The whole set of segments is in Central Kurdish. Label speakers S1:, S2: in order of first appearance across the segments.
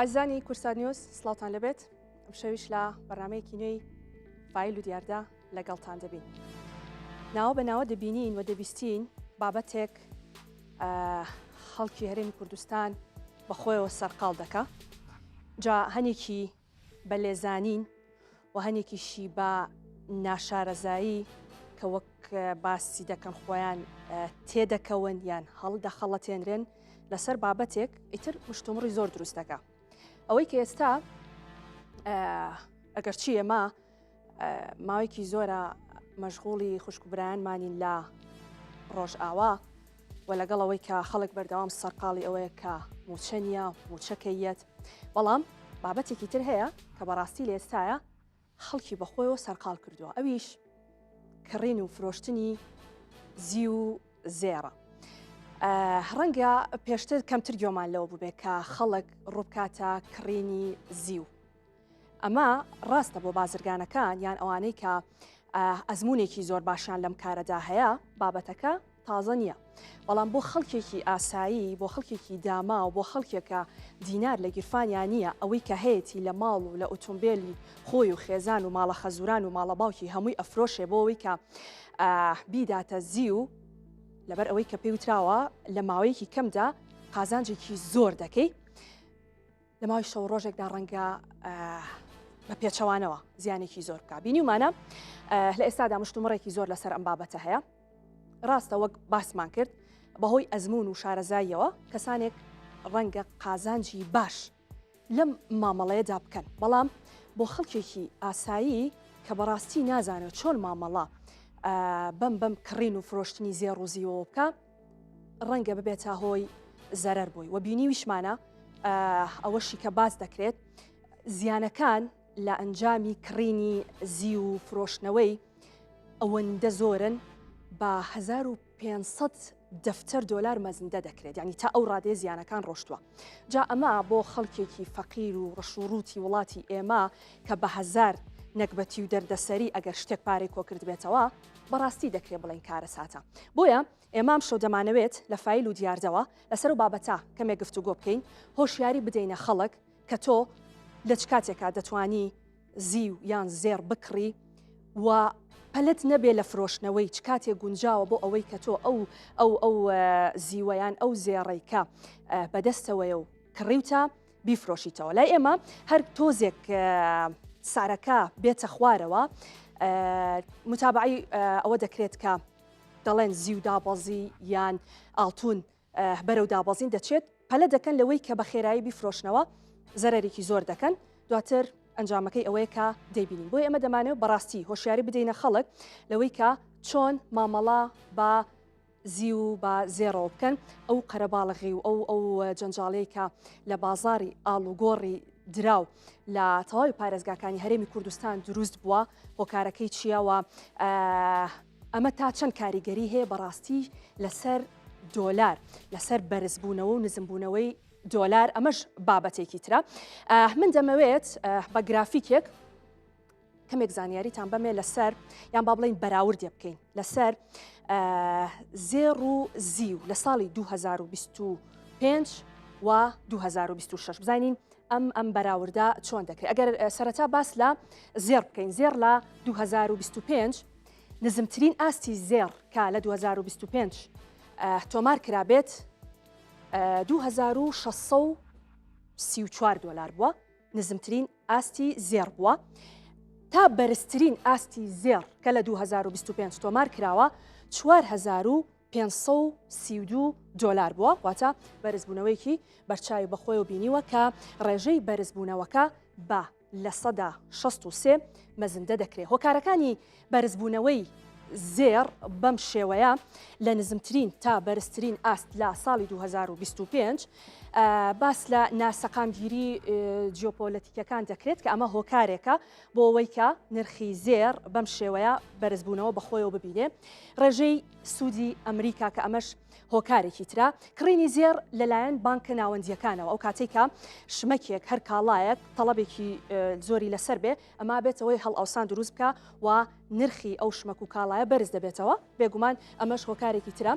S1: ئازانی کورسان نیوز سڵاوتان لەبێت ئەم شەویش لە بەرنامەیەکی نوێی فایل و دیاردا لەگەڵتان دەبین. ناوە بە ناوە دەبینین و دەبیستین بابەتێک خەڵکی هەرێمی کوردستان بەخۆیەوە سەرقاڵ دەکا. جا هەنێکی بە لێزانین و هەنێکیشی بە ناشارەزایی کە وەک باسی دەکەن خۆیان تێدەکەون یان هەڵدەخەڵەتێنرێن لەسەر بابەتێک ئیتر مشتومڕی زۆر دروست دەکا. ئەوەی کە ئێستا ئەگەر چی ئێمە ماوەیەکی زۆرە مەشغوڵی خوشکبرایانمانین لە ڕۆژئاوا و لەگەڵ ئەوەی کە خەڵک بەردەوام سەرقاڵی ئەوەیە کە موچە نییە موچەکەیەت، بەڵام بابەتێکی تر هەیە کە بەڕاستی لە ئێستایە خەڵکی بەخۆیەوە سەرقاڵ کردووە، ئەویش کڕین و فرۆشتنی زی و زێڕە. ڕەنگە پێشتر کەمتر گوێمان لەوە بووبێت کە خەڵک ڕووبکاتە کڕینی زیو. ئەمە ڕاستە بۆ بازرگانەکان یان ئەوانەی کە ئەزمونێکی زۆر باشیان لەم کارەدا هەیە بابەتەکە تازە نییە، بەڵام بۆ خەڵکێکی ئاسایی، بۆ خەڵکێکی داما و بۆ خەڵکێکە دینار لە گیرفانیان نییە ئەوەی کە هەیەی لە ماڵ و لە ئۆتۆمبیلی خۆی و خێزان و ماڵە خەزوران و ماڵە باوکی هەمووی ئەفرۆشێ بۆ ئەوەی کە بیداتە زیو، لەبەر ئەوەی کە پێی وتراوە لە ماوەیەکی کەمدا قازانجێکی زۆر دەکەی، لە ماوەی شەو ڕۆژێکدا ڕەنگە بە پێچەوانەوە زیانێکی زۆر بکە. بینیمانە لە ئێستادا مشتومڕێکی زۆر لەسەر ئەم بابەتە هەیە. ڕاستە وەک باسمان کرد بەهۆی ئەزمون و شارەزاییەوە کەسانێک ڕەنگە قازانجی باش لەم مامەڵەیەدا بکەن، بەڵام بۆ خەڵکێکی ئاسایی کە بەڕاستی نازانێت چۆن مامەڵە بەم کڕین و فرۆشتنی زێڕ و زیوە بکە، ڕەنگە ببێتە هۆی زەرەر بووی. و بینی ویشمانە ئەوەشی کە باز دەکرێت زیانەکان لە ئەنجامی کڕینی زی و فرۆشتنەوەی ئەوەندە زۆرن بە 1500 دەفتەر دۆلار مەزندە دەکرێت، یعنی تا ئەو ڕادێ زیانەکان ڕۆشتووە. جا ئەمە بۆ خەڵکێکی فەقیر و ڕەشوڕوتی وڵاتی ئێمە کە بە 1000 نەکبەتی و دەردەسەری ئەگەر شتێک پارەی کۆ کرد بێتەوە بەڕاستی دەکرێت بڵێن کارە ساتە. بۆیە ئێمام شەو دەمانەوێت لە فایل و دیاردەوە لەسەر و بابەتە کەمێک گفتوگۆ بکەین، هۆشیاری بدەینە خەڵک کە تۆ لە چ کاتێکا دەتوانی زیو یان زێڕ بکڕی و پەلت نەبێ لە فرۆشتنەوەی چ کاتێک گونجاوە بۆ ئەوەی کە تۆ ئەو زیوەیان ئەو زێڕێکە بەدەستەوەی و کڕیوتە بیفرۆشیتەوە. لای ئێمە هەر تۆزێک سارەکە بێتە خوارەوە متابعی ئەوە دەکرێت کە دەڵێن زیو دابەزی یان ئاڵتون بەرەو دابەزین دەچێت، پەلە دەکەن لەوەی کە بە خێرایی بیفرۆشنەوە زەرەرێکی زۆر دەکەن، دواتر ئەنجامەکەی ئەوەیە کە دەیبینین. بۆی ئێمە دەمانێت بەڕاستی هۆشیاری بدەینە خەڵک لەوەی کە چۆن مامەڵە بە زی و بە زێڕەوە بکەن، ئەو قەرەباڵغی و ئەو جەنجاڵەیە کە لە بازاری ئاڵوگۆڕی دراو لە تەواوی پارێزگاکانی هەرێمی کوردستان دروست بووە، هۆکارەکەی چیەوە، ئەمە تا چەند کاریگەری هەیە بەڕاستی لەسەر دۆلار، لەسەر بەرزبوونەوە و نزمبوونەوەی دۆلار، ئەمەش بابەتێکی ترە. من دەمەوێت بە گرافیکێک کەمێک زانیاریتان بەمێ لەسەر یان با بڵێن بەراوردێ بکەین لەسەر زێڕ و زیو لە ساڵی 2025 و 2026 بزانین ئەم بەراوردا چۆن دەکرێت. ئەگەر سەرەتا باس لە زێڕ بکەین، زێڕ لە 2025 نزمترین ئاستی زێڕ کە لە 2025 تۆمار کرابێت 2634 دۆلار بووە، نزمترین ئاستی زێڕ بووە، تا بەرزترین ئاستی زێڕ کە لە 2025 تۆمار کراوە 4532 دۆلار بووە، واتە بەرزبوونەوەیکی بەرچاوی بەخۆی و بینیوە کە ڕێژەی بەرزبوونەوەکە بە لە 163 مەزندە دەکرێت. هۆکارەکانی بەرزبوونەوەی زێڕ بەم شێوەیە لە نزمترین تا بەرزترین ئاست لە ساڵی 2025 باس لە ناسەقامگیری جیۆپۆلەتیکەکان دەکرێت کە ئەمە هۆکارێکە بۆ ئەوەی کە نرخی زێڕ بەم شێوەیە بەرزبوونەوە بەخۆیەوە ببینێ. ڕێژەی سوودی ئەمریکا کە ئەمەش هۆکارێکی ترە، کڕینی زێڕ لەلایەن بانکە ناوەندیەکانەوە، ئەو کاتێکە شمەکێک هەر کاڵایەک تەڵەبێکی زۆری لەسەر بێ ئەما بێتەوەی هەڵ ئەوسان دروست بکە و نرخی ئەو شمەک و کاڵایە بەرز دەبێتەوە. بێگومان ئەمەش هۆکارێکی ترە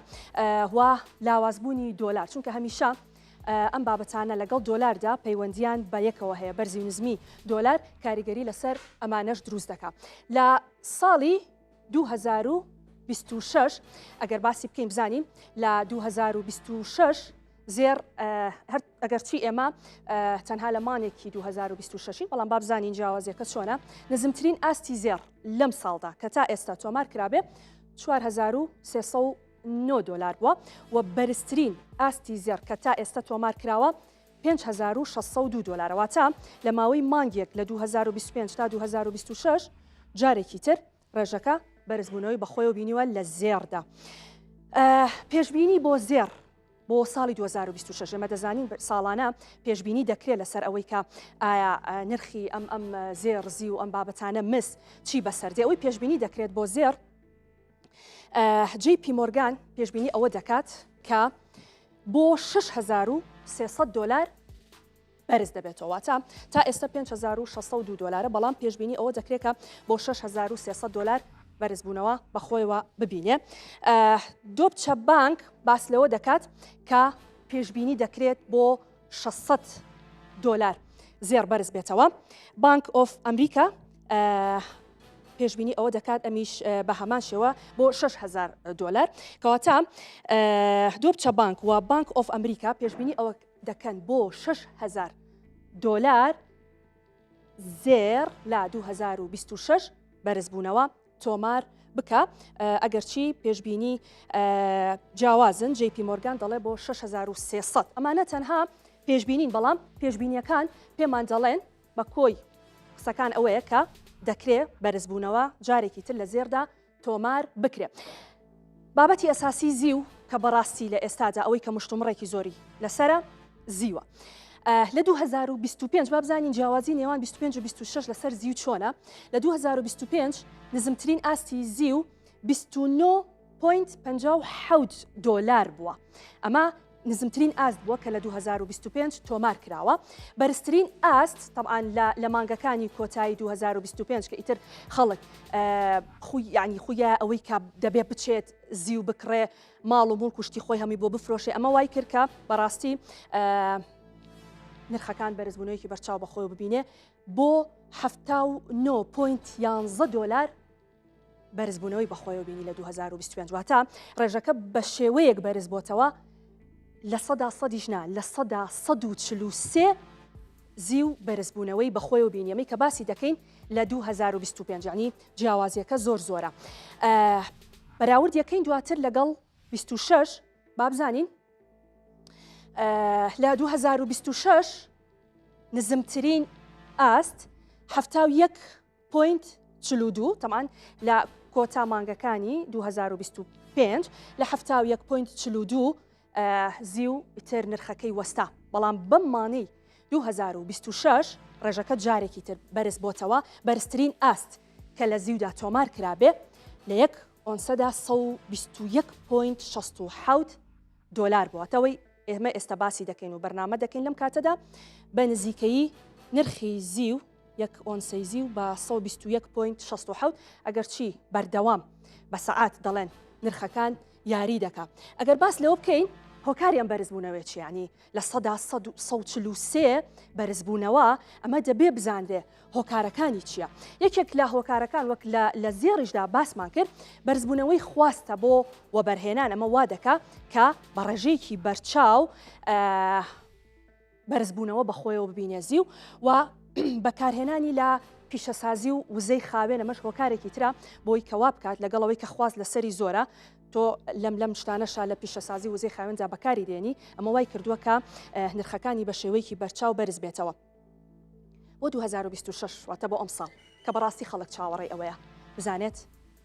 S1: و لاوازبوونی دۆلار، چونکە هەمیشە ئەم بابەتانە لەگەڵ دۆلاردا پەیوەندیان بە یەکەوە هەیە بەرزی و نزمی دۆلار کاریگەری لەسەر ئەمانەش دروست دەکات لە ساڵی 2026 ئەگەر باسی بکەین بزانین لە 2026 زێر ئەگەرچی ئێمە تەنها لە مانێکی 2026 بەڵام بابزانین جیاوازیەکە چۆنە نزمترین ئاستی زێر لەم ساڵدا کە تا ئێستا تۆمار کرابێ 4309 دلار بووە و بەرزترین ئاستی زێر کە تا ئێستا تۆمار کراوە 5602 دلارەوە تا لە ماوەی مانگێک لە 2025 تا 2026 جارێکی تر ڕێژەکە بەرزبوونەوەی بەخۆی و بینیوە لە زێردا. پێشبینی بۆ زێر بۆ ساڵی 2026 ئێمە دەزانین ساڵانە پێشبینی دەکرێت لەسەر ئەوەی کە ئایا نرخی ئەم زێڕزی و ئەم بابەتانە مس چی بەسەردێ ئەوەی پێشبینی دەکرێت بۆ زێر JP Morgan پێشبینی ئەوە دەکات کە بۆ 6300 دلار بەرز دەبێتەوە تا ئێستا 5602 دلارە بەڵام پێشبینی ئەوە دەکرێت کە بۆ 6300 دلار بەرزبوونەوە بەخۆیەوە ببینێ. دۆپچە بانک باس لەوە دەکات کە پێشبینی دەکرێت بۆ 600 دلار زێر بەرز بێتەوە. بانک ئۆف ئەمریکا پێشبینی ئەوە دەکات ئەمیش بە هەمان شێوە بۆ 6000 دلار کەواتە دۆپچە بانک و بانک ئۆف ئەمریکا پێشبینی ئەوە دەکەن بۆ 6000 دلار زێر لە 2026 بەرزبوونەوە تۆمار بکە ئەگەرچی پێشبینی جیاوازن JP Morgan دەڵێ بۆ 6300 ئەمانە تەنها پێشبینین بەڵام پێشبینیەکان پێمان دەڵێن بە کۆی قسەکان ئەوەیە کە دەکرێت بەرزبوونەوە جارێکی تر لە زێردا تۆمار بکرێت. بابەتی ئەساسی زیو کە بەڕاستی لە ئێستادا ئەوەی کە مشتومڕێکی زۆری لەسرە زیوە. لە 2025 بابزانین جیاوازی نێوان 25 و 26 لەسەر زیو چۆنە لە 2025 نزمترین ئاستی زیو 29.57 دلار بووە. ئەمە نزمترین ئاست بووە کە لە 2025 تۆمار کراوە. بەرزترین ئاست طبعاً لە مانگەکانی کۆتایی 2025 کە ئیتر خەڵک ینی خویە ئەوەی کە دەبێ بچێت زیو بکڕێ ماڵ و مڵک و شتی خۆی هەمی بۆ بفرۆشێ ئەمە وای کرد کە بەڕاستی نرخەکان بەرزبوونەوەیکی بەرچاو بەخۆی ببینێ بۆ 79.11 دلار بەرزبوونەوەی بەخۆی بینی لە 2025 واتە ڕێژەکە بە شێوەیەک بەرز بۆتەوە لە سەدا سەدیشنا لە سەدا 143 زیو بەرزبوونەوەی بەخۆی و بینیەمەی کە باسی دەکەین لە 2025 ینی جیاوازیەکە زۆر زۆرە. بەراورد یەکەین دواتر لەگەڵ 26 بابزانین لە 2026 نزمترین ئاست 71.42 تەمان لە کۆتا مانگەکانی 2025 لە 71.42 زیو ئیتر نرخەکەی وەستا بەڵام بەم مانەی 2026 ڕێژەکە جارێکی تر بەرز بۆتەوە بەرزترین ئاست کە لە زیودا تۆمار کرابێ لە یەک ئۆنسەدا 121.67 دلار بووەتەوەی ئێمە ئێستا باسی دەکەین و بەرنامە دەکەین لەم کاتەدا بە نزیکەیی نرخی زیو یەک ئۆنسەی زیو بە 121.67 ئەگەرچی بەردەوام بە سەعات دەڵێن نرخەکان یاری دەکات. ئەگەر باس لەوە بکەین هۆکاریان بەرزبوونەوەی چیانی لە سەدا 143 بەرزبوونەوە ئەمە دەبێ بزانرێ هۆکارەکانی چییە. یەکێک لە هۆکارەکان وەک لە زێڕیشدا باسمان کرد بەرزبوونەوەی خواستە بۆ وەبەرهێنان ئەمە وا دەکا کە بە ڕێژەیەکی بەرچاو بەرزبوونەوە بەخۆیەوە ببینێ زیو و بەکارهێنانی لە پیشەسازی و وزەی خاوێن ئەمەش هۆکارێکی ترە بۆی کەوا بکات لەگەڵەوەی کە خواست لەسەری زۆرە تۆ لەم شتانەشا لە پیشەسازی وزەی خاوێنجا بەکاری دێنی ئەمە وای کردووە کە نرخەکانی بە شێوەیەکی بەرچاو بەرز بێتەوە بۆ 2026 واتە بۆ ئەم ساڵ کە بەڕاستی خەڵک چاوەڕێی ئەوەیە بزانێت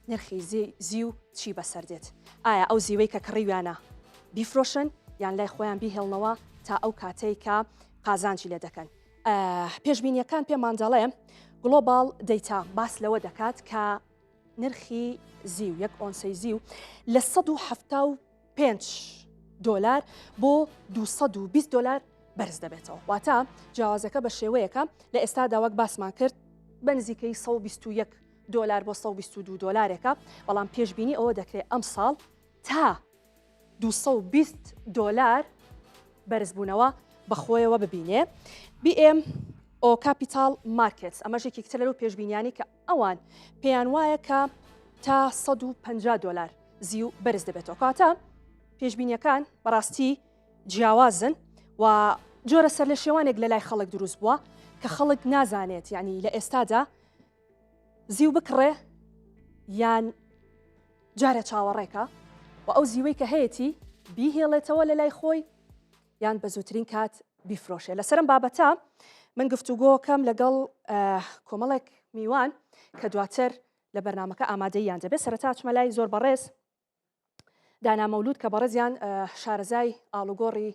S1: نرخی زیو چی بەسەردێت ئایا ئەو زیوەی کە کڕیویانە بیفرۆشن یان لای خۆیان بیهێڵنەوە تا ئەو کاتەی کە قازانجی لێ دەکەن. پێشبینیەکان پێمان دەڵێ گلۆبال دەیتا باس لەوە دەکات کە نرخی زیو یەک ئۆنسەی زیو لە 175 دلار بۆ 220 دلار بەرز دەبێتەوە واتە جیاوازەکە بە شێوەیەکە لە ئێستادا وەک باسمان کرد بە نزیکەی 121 دلار بۆ 122 دلارێکە بەڵام پێشبینی ئەوە دەکرێت ئەم ساڵ تا 220 دلار بەرزبوونەوە بەخۆیەوە ببینێ. BM ئۆ کاپیتال مارکتس ئەمەژێکی کتە لەرو پێشبینیانی کە ئەوان پێیان وایە کە تا $150 زیو بەرز دەبێتەوە. کاتە پێشبینیەکان بەڕاستی جیاوازن و جۆرە سەر لە شێوانێک لە لای خەڵک دروست بووە کە خەڵک نازانێت، یعنی لە ئێستادا زیو بکڕێ یان جارە چاوەڕێکە و ئەو زیوەی کە هەیەی بیهێڵێتەوە لە لای خۆی یان بە زووترین کات بیفرۆشێ. لەسەرم بابەتە من گفتوگۆکەم لەگەڵ کۆمەڵێک میوان کە دواتر لە بەرنمەکە ئامادەیان دەبێت. سەرەتا چمە لای زۆر بەڕێز دانا مەولود کە بەڕێزیان شارەزای ئاڵوگۆڕی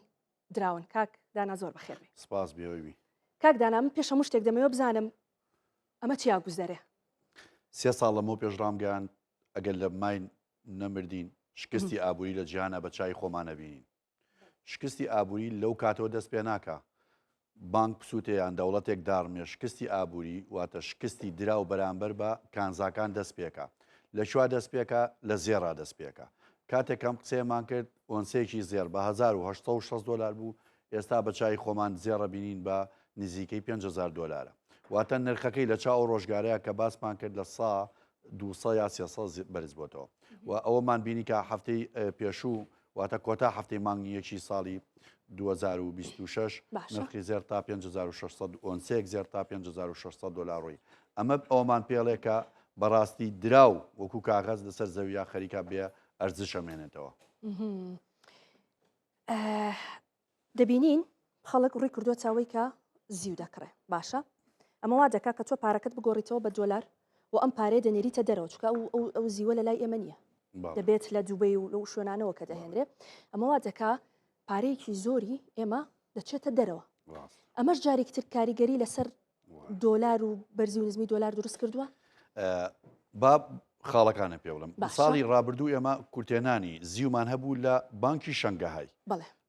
S1: دراون. کاک دانا زۆر بەخێربێ.
S2: سپاس بێوەوی.
S1: کاک دانا من پێش هەموو شتێک دەمەوە بزانم ئەمە چیا گوزەرێ؟
S2: 3 ساڵ لەمەوە پێشڕامگەیان ئەگەر لە مای نەمردین شکستی ئابووری لە جیهانە بە چای خۆمان نەبینین. شکستی ئابووری لەو کاتەوە دەست پێ ناکە. بانک پسووتەیان دەوڵەتێک داڕمێ شکستی ئابووری واتە شکستی درا و بەرامبەر بە کانزاکان دەست پێکە. لە شوا دەست پێکە لە زێڕا دەست پێکە. کاتێکم قسەیەمان کرد ئۆنسێکی زێر بە $1860 بوو، ئێستا بە چای خۆمان زێڕە بینین بە نزیکەی $5,000. واتە نرخەکەی لە چاو ڕۆژگارەیە کە باسمان کرد لە 200 یا 300 بەرز بۆتەوە و ئەوەمان بینی کە هەفتەی پێشوو واتە کۆتا هەفتەی مانگی یەکی ساڵی 2026 نرخی زێر تا 5600 ئۆنسێک زێر تا $5,600. ئەمە ئەومان پێڵێکە بەڕاستی دراو وەکو کاغەز لەسەر زەویە خەریکە بێ ئەرزش ئەمێنێتەوە.
S1: دەبینین خەڵک ڕووی کردووە چاوەی کە زیو دەکڕێ. باشە ئەمە وا دەکا کە تۆ پارەکەت بگۆڕیتەوە بە $، و ئەم پارێ دەنێریتە دەرەوە چکە ئەو زیوە لە لای ئێمە نییە، دەبێت لە دووبەی و لەو شوێنانەوە کە دەهێنرێ. ئەمە وا دەکا پارەیەکی زۆری ئێمە دەچێتە دەرەوە. ئەمەش جارێکتر کاریگەری لەسەر $، و بەرزی و نزمی $، دروست کردووە.
S2: با خاڵەکانە پێ بڵم ساڵی ڕابردوو ئێمە کورتێنانی زیومان هەبوو لە بانکی شەنگەهای.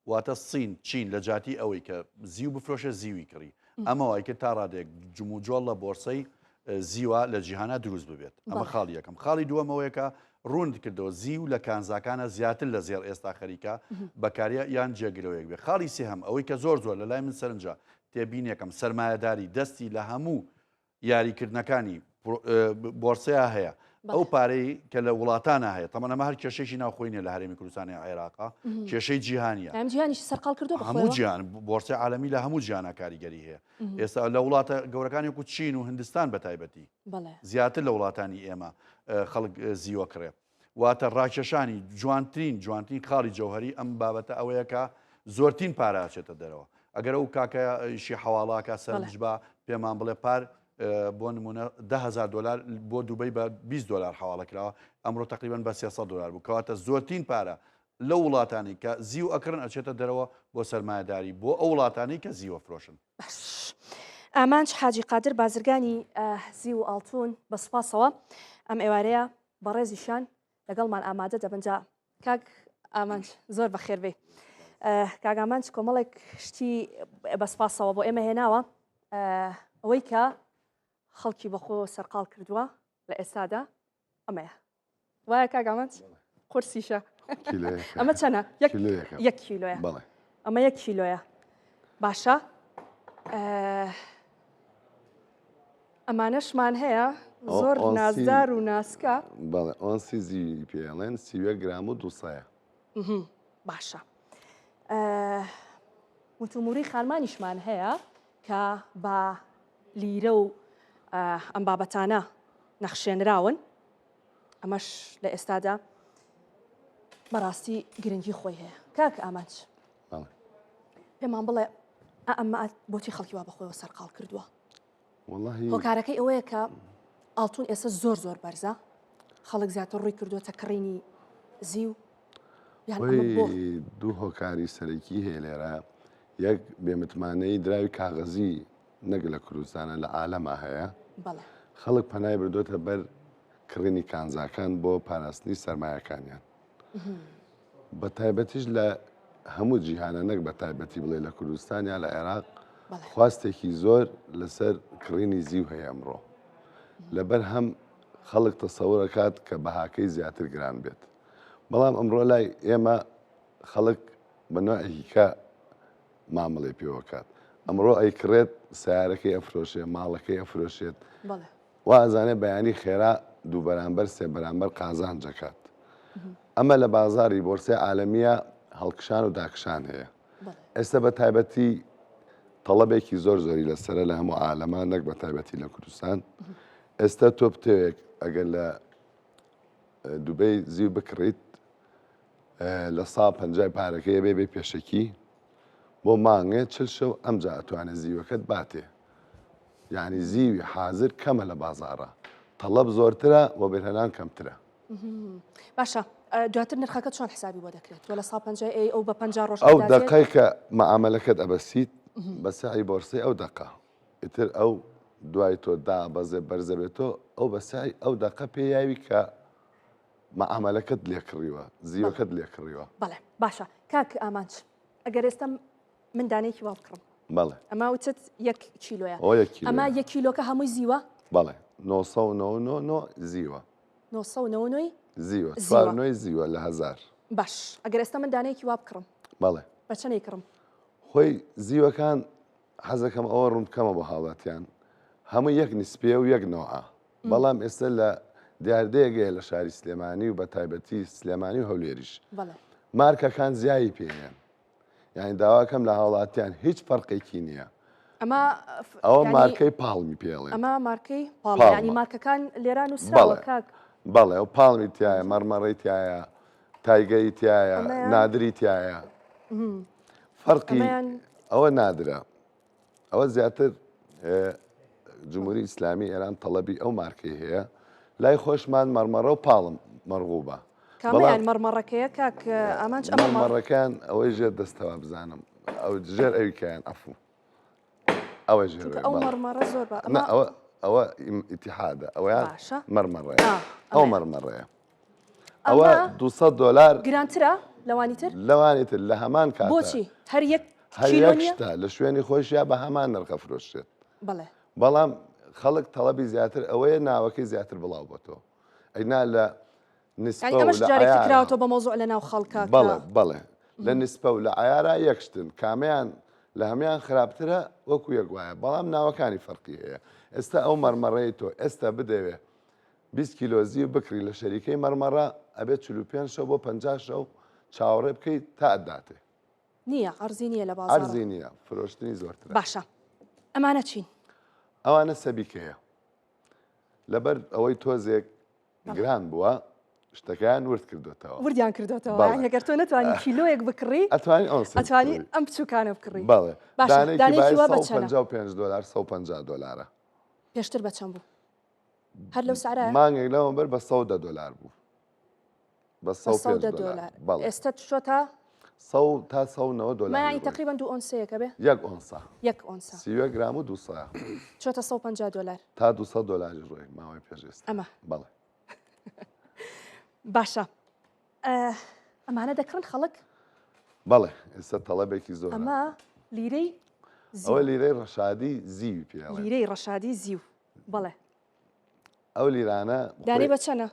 S2: واتە سین چین لە جاتی ئەوەی کە زیو بفرۆشە زیوی کڕی. ئەمە وای کرد تا ڕادێک جموجۆڵ لە بۆرسەی زیوە لە جیهانە دروست ببێت. ئەمە خاڵی یەکەم. خاڵی دووەمەوەیەکە ڕوند کردەوە زیو لە کانزاکانە زیاتر لە زێر ئێستا خەریکە بەکاریە یان جێگرەوەیەک بێت. خاڵی سێهەم ئەوەی کە زۆر لە لای من سەرنجە تێبینیەکەم سەرمایەداری دەستی لە هەموو یاریکردنەکانی بۆرسەیە هەیە. ئەو پارەی کە لە وڵاتانە هەیە تەمەەن ئەمە هەر کێشەیەکی ناوخۆینە لە هەرێمی کوردستانی عێراقا کێشەی جیهانیە.
S1: جیهانیش سەرقال کردو
S2: هەموو جیهان بۆرسە عالەمی لە هەموو جیهانە کاریگەری هەیە. ئێستا لە وڵاتە گەورەکانی وەکو چین و هندستان بە تایبەتی زیاتر لە وڵاتانی ئێمە خەڵک زیوە کڕێ. واتە ڕاکێشانی جوانترین خاڵی جەوهری ئەم بابەتە ئەوەیە کە زۆرترین پاراچێتە دەرەوە. ئەگەر ئەو کاکەشی حواڵاکە سەرنجبا پێمان بڵێ پار بۆ نمونە $10,000 بۆ دووبەی بە $20 حواڵەکراوە ئەمڕۆ تقریبان بە $300 بوو کەواتە زۆرترین پارە لە وڵاتانی کە زیو ئەکردن ئەچێتە دەرەوە بۆ سەرمایهداری بۆ ئەو وڵاتانی کە زیوە فرۆشن.
S1: ئامانج حاجی قادر بازرگانی زیو و ئاڵتون بە سوپاسەوە ئەم ئێوارەیە بەڕێزیشان لەگەڵمان ئامادە دەبنجا. کاک ئامانج زۆر بەخێربێ. کاک ئامانج کۆمەڵێک شتی بە سوپاسەوە بۆ ئێمە هێناوە ئەوەی کە خەڵکی بەخۆ سەرقال کردووە لە ئێستادا ئەمەیە. وایە کاک ئامانج قورسیشە ئەمە چەنە؟ 1 کیلۆیە. ئەمە 1 کیلۆیە. باشە ئەمانەشمان هەیە زۆر نازدار و ناسکە.
S3: بەڵێ ئۆنسی زیوی پێڵێن 30 گرام و 200.
S1: باشە وتوموری خانمانیشمان هەیە کە بە لیرە و ئەم بابەتانە نەخشێنراون. ئەمەش لە ئێستادا بەڕاستی گرنگی خۆی هەیە. کاک ئامانج پێمان بڵێ ئەمە بۆچی خەڵکی وا بەخۆیەوە سەرقال کردووە؟ هۆکارەکەی ئەوەیە کە ئاڵتون ئێستا زۆر بەرزە، خەڵک زیاتر ڕووی کردووەتە کڕینی زیو.
S3: دوو هۆکاری سەرەکی هەیە لێرە. یەک بێمتمانەی دراوی کاغەزی نەک لە کوردستانە لە عالەما هەیە. خەڵک پەنای بردوۆتە بەر کڕینی کانزاکان بۆ پاراستنی سەرمایەکانیان. بە تایبەتیش لە هەموو جیهانە نەک بە تایبەتی بڵێ لە کوردستان یا لە عێراق خواستێکی زۆر لەسەر کڕینی زیو هەیە ئەمڕۆ. لەبەر هەم خەڵک تەسەوڕەکات کە بەهاکەی زیاتر گران بێت. بەڵام ئەمڕۆ لای ئێمە خەڵک بە نوعێکیکە مامەڵێ پێوەکات ئەمڕۆ ئەیکڕێت سیارەکەی ئەفرۆشێت ماڵەکەی ئەفرۆشێت وازانێ بەیانی خێرا دوو بەرامبەر سێ بەرامبەر قازان جەکات ئەمە لە بازاری بۆرسای عالەمیە هەڵکشان و داکشان هەیە ئێستا بە تایبەتی تەڵەبێکی زۆر زۆری لەسرە لە هەموو عالەمان نەک بە تایبەتی لە کوردستان ئێستا تۆ بتەوێت ئەگەر لە دوبەی زیو بکڕیت لە 150 پارەکەی بێ پێشەکی بۆ مانگێ چل شەو ئەمجا ئەتوانێت زیوەکەت باتێ یعنی زیوی حازر کەمە لە بازارە تەڵەب زۆرترە بۆ بێرهێنان کەمترە
S1: باشە دواتر نرخەکە چۆن حسابی بۆ دەکرێت وە لە 150 ئەو بە 50 ڕۆژ
S3: ئەو دەقەی کە مەعاملەکەت ئەبەسیت بە سعی بۆرسی ئەو دەقە ئیتر ئەو دوای تۆ دا بەزێ بەرزە بێتەوە ئەو بە سعی ئەو دەقە پێیاوی کە مەعاملەکەت لێکڕیوە زیوەکەت لێکڕیوە
S1: بەڵێ باشە کاک ئامانچ ئەگەر ئێستا من دانەیەکی وا بکڕم
S3: بەڵێ
S1: ئەما وتت 1 کیلۆیە
S3: ئەمە
S1: 1 کیلۆکە هەمووی زیوە
S3: بەڵێ 999 زیوە
S1: 999
S3: زیوە سوارنۆی زیوە لە 1000
S1: باش ئەگەر ئێستا من دانەیەکی وا بکڕم
S3: بەڵێ
S1: بە چەندەی کڕم
S3: خۆی زیوەکان حەزەکەم ئەوە ڕوونکەمە بۆ حاڵەتیان هەموو یەک نسپێ و یەک نۆعە بەڵام ئێستا لە دیاردەیەگەیە لە شاری سلێمانی و بە تایبەتی سلێمانی و هەولێریش مارکەکان زیایی پێیان یعنی داواکەم لە هاوڵاتیان هیچ فەرقێکی نییە ئەوە مارکەی پاڵمی پێڵێ
S1: ئەمە مارکەی پاڵی مارکەکان لێران و ساوە کاک
S3: بەڵێ ئەو پاڵمی تایە مەرمەڕی تایە تایگەی تایە نادری تایە فەرقی ئەوە نادرە ئەوە زیاتر جمهوری ئیسلامی ئێران تەڵەبی ئەو مارکەی هەیە لای خۆشمان مەرمەڕە و پاڵم مەرغوبە
S1: کامیان مەرمەڕەکەیە کاک ئامانچ
S3: مەرمەڕەکان ئەوەی ژێر دەستەوە بزانم ئەو ژێر ئەویکیان ئەفو ئەوە ژێر
S1: ئەو مەرمەڕە زۆر
S3: ئەوە ئیتیحادە ئەویان مەرمەڕەیە ئەو مەرمەڕەیە ئەوە $200
S1: گرانترە لەوانی تر
S3: لە هەمان کات
S1: بۆچی هەر یەک
S3: هەریەکشتا لە شوێنی خۆشییا بە هەمان نرخە فرۆشتێت
S1: بەڵێ
S3: بەڵام خەڵک تەڵەبی زیاتر ئەوەیە ناوەکەی زیاتر بڵاو بۆتەوە ئەینا لە نسبە
S1: ئەمەش جارێکی کراوەتەوە بە مۆزوع لە ناو خەڵکە
S3: بەڵێ لە نسبە و لە عیارە یەکشتن کامیان لە هەمان خراپترە وەکو یەک وایە بەڵام ناوەکانی فەرقی هەیە ئێستا ئەو مەرمەڕەی تۆ ئێستا بدەوێ 20 کیلۆزی و بکری لە شەریکەی مەرمەڕە ئەبێت 45 شەو بۆ 50 شەو چاوەڕێ بکەیت تا ئەداتێ
S1: نییە ئەرزی نییە لە بازار
S3: ئەرزی نییە فرۆشتنی زۆرتر
S1: باشە ئەمانە چین
S3: ئەوانە سەبیکەیە لەبەر ئەوەی تۆزێک گران بووە شتەکەیان ورد کردوێتەوە
S1: وردیان کردوێتەوە هەگەر تۆ نتوانانی کیلۆیەک بکڕی ئەتوانی ئەم بچووکانە بکڕی
S3: بەڵێ
S1: دانێکی وا بە چەندە
S3: $155
S1: پێشتر بە چەند بوو هەر لەو سعرە
S3: مانگێک لەوە بەر بە $100 بوو بە
S1: $100 ئێستا چۆتە
S3: 100 تا $190
S1: مایانی تقریبا 2 ئۆنسەیەکە بێ
S3: 1 ئۆنسا
S1: 1 ئۆنسا
S3: 30 گرام و 200
S1: چۆتە $150
S3: تا $200 ڕۆی ماوەی پێشێست
S1: ئەمە
S3: بەڵێ
S1: باشە ئەمانە دەکڕن خەڵک
S3: بەڵێ ئێستا تەڵەبێکی زۆر
S1: ئەمە لیرەی
S3: ئەوە لیرەی ڕەشادی زیوی پێڵێ
S1: لیرەی ڕەشادی زیو بەڵێ
S3: ئەو لیرانە
S1: دانی بە چەنە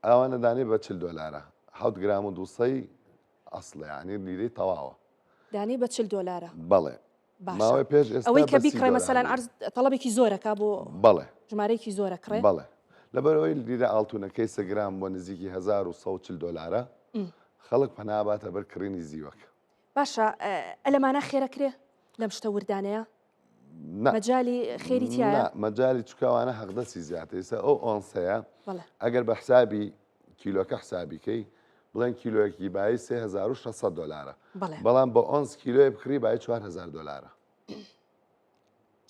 S3: ئەوانە دانی بە $40 7 گرام و 200 ئەسڵە یعنی لیرەی تەواوە
S1: دانی بە $40
S3: بەڵێ ماوەی پێش ئێستا
S1: ئەوەی کە بیکڕێ مەسەلەن عەرز تەڵەبێکی زۆرەکە بۆ
S3: بەڵێ
S1: ژمارەیەکی زۆرە کڕێ
S3: بەڵێ لەبەرەوەی لیرە ئاڵتونەکەی 100 گرام بۆ نزیکی $1140 خەڵک پەناباتە بەر کڕینی زیوەکە
S1: باشە ئەلەمانە خێرەکرێ لەم شتە وردانەیە مەجای خێری تایە
S3: مەجای چکاوانە حەقدەسی زیاتر ئێستا ئەو ئۆنسەیە ئەگەر بە حسابی کیلۆکە حسابیکەی بڵێن کیلۆیەکی بای $3600 بەڵام بە ئۆنس کیلۆی بکڕی بای $4000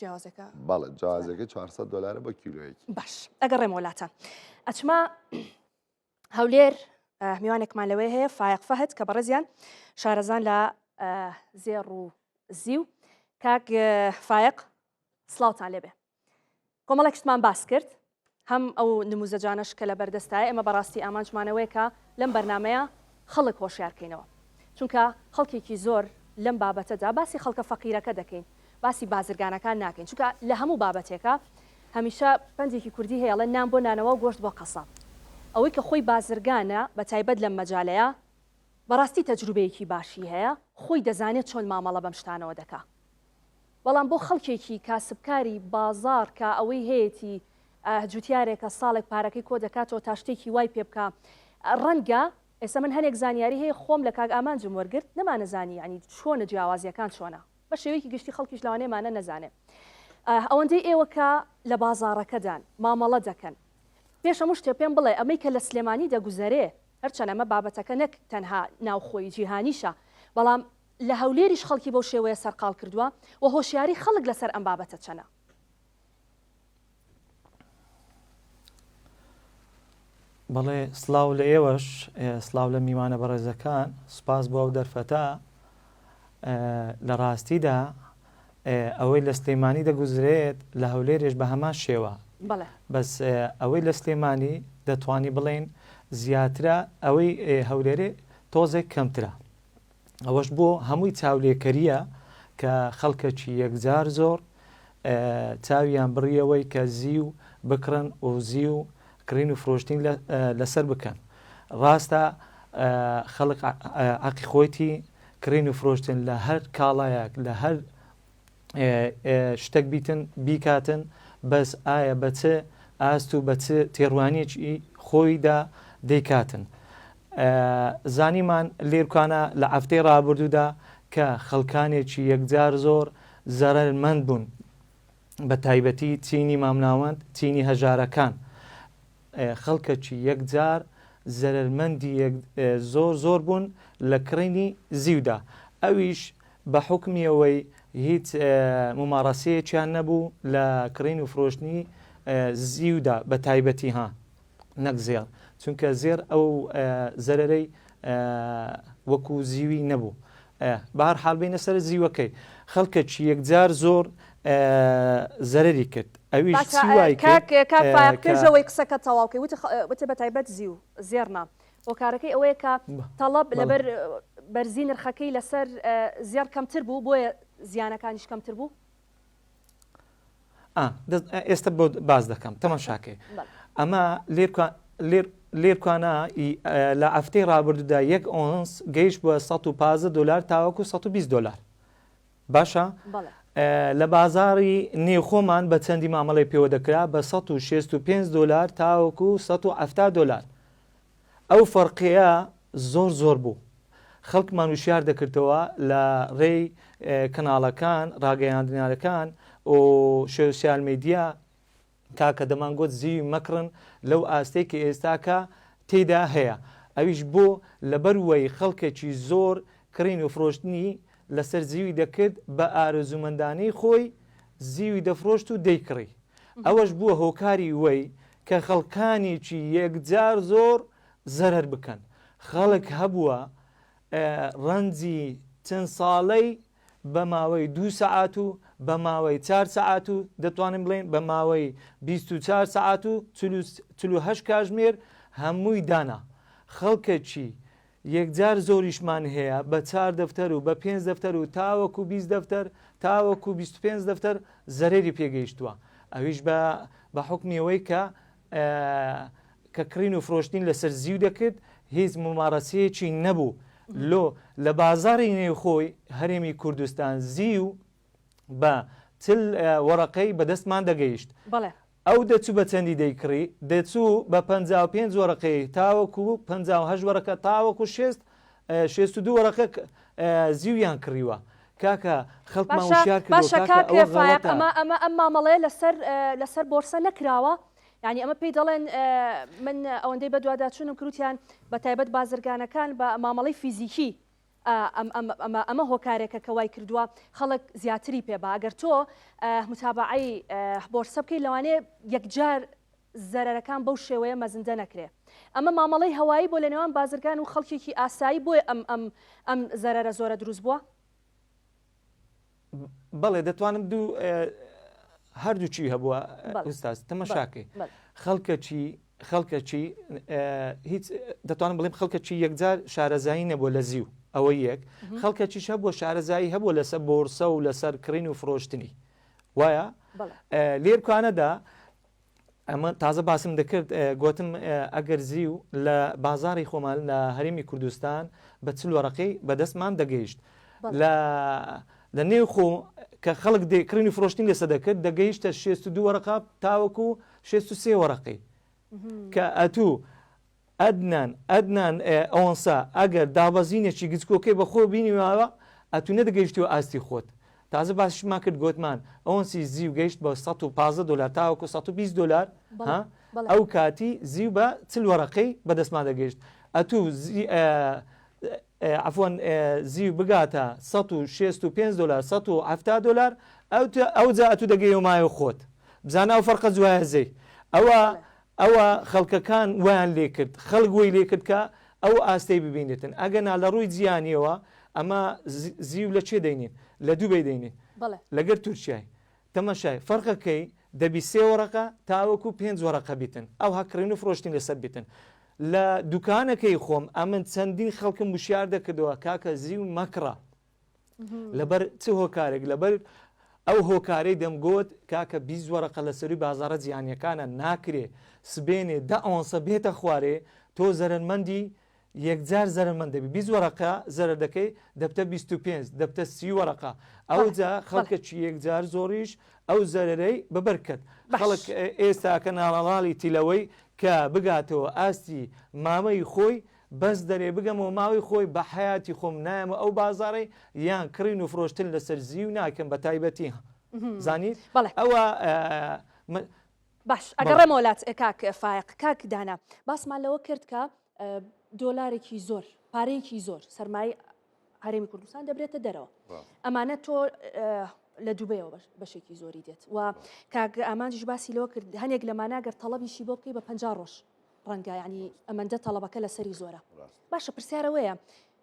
S1: جیازەکە
S3: بەڵێ جیازەکە $400 بە کیلۆیەکی
S1: باش ئەگەڕێمە وڵاتە ئەچما هەولێر میوانێکمان لەوەی هەیە فایق فەهد کە بەڕێزیان شارەزان لە زێڕ و زیو کاک فایق سڵاوتان لێبێ کۆمەڵێک شتمان باس کرد هەم ئەو نموزەجانش کە لە بەردەستایە ئێمە بەڕاستی ئامانجمانەوەی کە لەم بەرنمەیە خەڵک هۆشیارکەینەوە چونکە خەڵکێکی زۆر لەم بابەتەدا باسی خەڵکە فەقیرەکە دەکەین باسی بازرگانەکان ناکەین چونکە لە هەموو بابەتێکە هەمیشە پندێکی کوردی هەیەڵە نان بۆ نانەوە گۆشت بۆ قەسەب ئەوەی کە خۆی بازرگانە بە تایبەت لەم مەجالەیە بەڕاستی تەجروبەیەکی باشی هەیە خۆی دەزانێت چۆن مامەڵە بەم شتانەوە دەکا. بەڵام بۆ خەڵکێکی کاسبکاری بازار کە ئەوەی هەیەی جوتیارێکە ساڵێک پارەکەی کۆ دەکاتەوە تا شتێکی وای پێ بکە ڕەنگە ئێستا من هەنێک زانیاری هەیە خۆم لە کاک ئامانجم وەرگرت نەمانەزانی ینی چۆنە جیاوازیەکان چۆنە بە شێوەیەکی گشتی خەڵکیش لەوانەیەمانە نەزانێت. ئەوەندەی ئێوە کە لە بازاڕەکەدان مامەڵە دەکەن پێش هەموو شتێ پێم بڵێ ئەمەی کە لە سلێمانی دەگوزارێ هەرچەند ئەمە بابەتەکە نەک تەنها ناوخۆی جیهانیشە بەڵام لە هەولێریش خەڵکی بەو شێوەیە سەرقاڵ کردووە و هۆشیاری خەڵک لەسەر ئەم بابەتە چەنە؟
S4: بەڵێ سلااو لە ئێوەش سلااو لە میوانە بەڕێزەکان سپاس بۆ ئەو دەرفەتە لە ڕاستیدا ئەوەی لە سلێمانی دەگوزرێت لە هەولێرێش بە هەمان شێوە بەس ئەوەی لە سلێمانی دەتوانی بڵێن زیاترە ئەوەی هەولێرێ تۆزێک کەمترە ئەوەش بۆ هەمووی چاولێکەریە کە خەڵکەکی یەکجار زۆر چاویان بڕیەوەی کە زی و بکڕن و زی و کڕین و فرۆشتین لەسەر بکەن ڕاستە خەڵک عەقی خۆیتی کڕین و فرۆشتن لە هەر کاڵایەک لە هەر شتێک بیتن بیکاتن بەس ئایا بە چ ئاست و بە چ تێڕوانیەکی خۆیدا دەیکاتن. زانیمان لێرکانە لە ئەفتەی ڕابردوودا کە خەڵکانێکی یەکجار زۆر زەرەرمەند بوون بە تایبەتی چینی مامناوەند چینی هەژارەکان خەڵکەکی یەکجار زەرەرمەندی زۆر زۆر بوون لە کڕینی زیودا ئەویش بە حکمیەوەی هیچ ممارەسەیەکیان نەبوو لە کڕین و فرۆشتنی زیودا بە تایبەتی ها نەک زێر چونکە زێر ئەو زەرەرەی وەکو زیوی نەبوو بەهەر حاڵ بینە سەر زیوەکەی خەڵکەکی یەکجار زۆر زەرەری کرد ئەویش
S1: پێشەوەی قسەکە تەواوکەی وتە بە تایبەت زی و زێرنا هۆکارەکەی ئەوەیە کە تەڵەب لەبەر بەرزی نرخەکەی لەسەر زێر کەمتر بوو بۆیە زیانەکانیش کەمتر بوو.
S4: ئێستا بۆ باز دەکەم تەماشاکەی ئەمە لێرکانە لە ئەفتەی ڕابردوودا یەک ئۆنس گەیشت بە $115 تاوەکو $120 باشە لە بازاری نێوخۆمان بە چەندی مامەڵی پێوە دەکرا بە $165 تاوەکو $170 ئەو فەرقەیە زۆر بوو خەڵکمان وشیار دەکردەوە لە ڕێی کەناڵەکان ڕاگەیاندنیارەکان و سۆسیال میدیا کاکە دەمانگوت زیوی مەکڕن لەو ئاستێکی ئێستاکە تێدا هەیە ئەویش بۆ لەبەروەی خەڵکێکی زۆر کڕین و فرۆشتنی لەسەر زیوی دەکرد بە ئارەزومەندانەی خۆی زیوی دەفرۆشت و دەیکڕی ئەوەش بووە هۆکاری وەی کە خەڵکانێکی یەکجار زۆر زەرەر بکەن خەڵک هەبووە ڕەنجی چەند ساڵەی بە ماوەی 2 سەعات و بە ماوەی 4 سەعات و دەتوانین بڵێن بە ماوەی 24 سەعات و 48 کاتژمێر هەمووی دانا خەڵکەکی یەکجار زۆریشمان هەیە بە 4 دەفتەر و بە 5 دەفتەر و تاوەکو 20 دەفتەر تاوەکو 25 دەفتەر زەرێری پێگەیشتووە ئەویش بە حکمیەوەی کە کڕین و فرۆشتین لەسەر زیو دەکرد هیچ ممارەسەیەکی نەبوو لە بازاری نێوخۆی هەرێمی کوردستان زیو بە چل وەرەقەی بەدەستمان دەگەیشت ئەو دەچوو بە چەندی دەیکڕی دەچوو بە 55 وەرەقەی تاوەکو 58 وەرەکە تاوەکو 62 وەرەقە زیویان کڕیوە کاکە خەڵکمان وشیار
S1: کردوە ئەمە ئەم مامەڵەیە لەسەر بۆرسە نەکراوە یعنی ئەمە پێی دەڵێن من ئەوەندەی بە دوواداچوونم کروتیان بە تایبەت بازرگانەکان بە مامەڵەی فیزیکی ئەمە هۆکارێکە کە وای کردووە خەڵک زیاتری پێ بە ئەگەر تۆ متابعی بۆرسە بکەی لەوانەیە یەکجار زەرەرەکان بەو شێوەیە مەزندە نەکرێ ئەمە مامەڵەی هەوایی بۆ لە نێوان بازرگان و خەڵکێکی ئاسایی بۆیە ئەم زەرەرە زۆرە دروست بووە
S4: بەڵێ دەتوانم دوو هەردووچی هەبووە ئوستاز تەماشاکەی خەڵکەکی هیچ دەتوانم بڵێم خەڵکەکی یەکجار شارەزایی نەبووە لە زیو ئەوە یەک خەڵکەکیش هەبووە شارەزایی هەبووە لەسەر بۆرسە و لەسەر کڕین و فرۆشتنی وایە لێرکانەدا ئەمە تازە باسم دەکرد گوتم ئەگەر زیو لە بازاری خۆمان لە هەرێمی کوردستان بە 40 وەرەقەی بەدەستمان دەگەیشت لە نێوخۆ کە خەڵک کڕینی فرۆشتین لێسە دەکرد دەگەیشتە 62 وەرەقا تاوەکو 63 وەرەقی کە ئەتوو ئەدنان ئەوەنسا ئەگەر دابەزینێکی گچکۆکەی بەخۆ بینیماوە ئەتو نەدەگەیشتی و ئاستی خۆت تازە باشمان کرد گوتمان ئەوەنسی زی و گەیشت بە 115 دلار تاوەکو 120 دلار ئەو کاتی زی بە 40 وەرەقەی بەدەستمان دەگەیشت ئەتوو عفوان زی بگاتە 165 دلار 170 دلار ئەو جا ئەتوو دەگەی ومایە خۆت بزانە ئەو فەرقە جوایە زەی ئەوە خەڵکەکان ویان لێ کرد خەڵک وی لێ کرد کە ئەو ئاستەی ببینێتن ئەگەنا لە ڕووی جیانیەوە ئەمە زیو لە چێ دەینین لە دووبەی دەینێ لەگەر تورکیای تەمەشای فەرقەکەی دەبی 3 وەرەقە تاوەکو 5 وەرەقە بیتن ئەو هەکڕین و فرۆشتین لەسەر بیتن لە دوکانەکەی خۆم ئەمن چەندین خەڵکم وشیار دەکردەوە کاکە زیو مەکڕە لەبەر چ هۆکارێک لەبەر ئەو هۆکارەی دەمگوت کاکە 20 وەرەقە لە سەروی بازارە جیهانیەکانە ناکرێ سبێنێ 10 ئەوەنسە بێتە خوارێ تۆ زەرمەندی یەکجار زەرمەند دەبی 20 وەرەقە زەرەر دەکەی دەبتە 25 دەبتە 30 وەرەقە ئەو جا خەڵکەکی یەکجار زۆریش ئەو زەرەرەی ببەرکرد خەڵک ئێستاکە ناڵاڵی تیلەوەی کە بگاتەوە ئاستی مامەی خۆی بەس دەرێ بگەمەوە ماوەی خۆی بە حیاتی خۆم نایەمە ئەو بازارەی یان کڕین و فرۆشتن لەسەر زی و ناکەم بە تایبەتی زانیت ئەوە
S1: باش ئەگەڕێمە وڵات کاک فایق کاک دانا باسمان لەوە کرد کە دۆلارێکی زۆر پارەیەکی زۆر سەرمای هەرێمی کوردستان دەبرێتە دەرەوە ئەمانە تۆ لە دووبەیەوە بەشێکی زۆری دێت و کاک ئامانجیش باسی لەوە کرد هەنێک لەماناگەر تەڵەبیشی بۆ بکەی بە 50 ڕۆژ ڕەنگە ینی ئەمەندە تەڵەبەکە لەسەری زۆرە باشە پرسیارەوەیە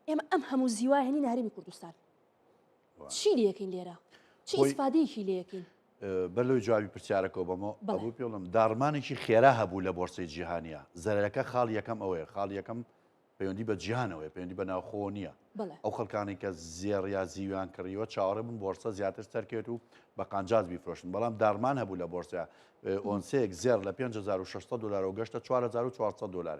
S1: ئێمە ئەم هەموو زیوای هەنین هەرێمی کوردستان چی لەکەین لێرە چی ئیسفادەیەکی لەکەین
S2: بەلەوەی جوابی پرسیارەکە بەمەوە بەبوو پێڵم داڕمانێکی خێرا هەبوو لە بۆرسەی جیهانیە زەرەکە خاڵ یەکەم ئەوەیە خاڵ یەکەم پەیوەندی بە جیهانەوەی پەیوەندی بە ناوخۆ نییە ئەو خەڵکانی کە زێڕ یا زیویان کڕیوە چاوەڕێ بوون بۆرسە زیاتر سەرکەوێت و بە قانجاز بیفرۆشن بەڵام داڕمان هەبوو لە بۆرسە ئۆنسەیەک زێر لە 5600 دلار و گەشتە 4400 دلار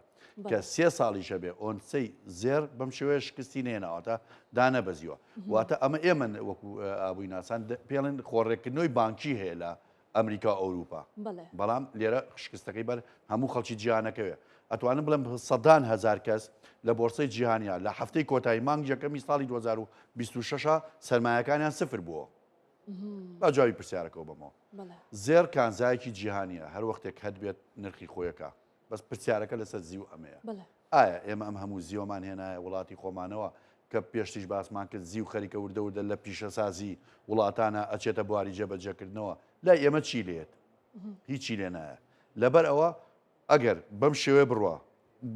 S2: کە 3 ساڵیشە بێ ئۆنسەی زێر بەم شێوەیە شکستی نێناوەتە دانەبەزیوە واتە ئەمە ئێمە وەکو ئابووی ناسان پێڵێن خۆڕێکردنەوەی بانکی هەیە لە ئەمریکا ئەوروپا بەڵام لێرە شکستەکەی بەر هەموو خەڵکی جیهانەکەوێ ئەتوانم بڵێم سەدان هەزار کەس لە بۆرسەی جیهانیا لە هەفتەی کۆتایی مانگ یەکەمی ساڵی 2026 سەرمایەکانیان سفر بووە با جوابی پرسیارەکەەوە بەمەوە زێر کانزایەکی جیهانیە هەر وەختێک هەت بێت نرخی خۆیەکە بەس پرسیارەکە لەسەر زیو ئەمەیە ئایا ئێمە ئەم هەموو زیۆمان هێنایە وڵاتی خۆمانەوە کە پێشتیش باسمان کرد زیو خەریکە وردەوردە لە پیشەسازی وڵاتانە ئەچێتە بواری جێبەجێکردنەوە لای ئێمە چی لێت هیچی لێ نایە لەبەر ئەوە ئەگەر بەم شێوێ بڕوە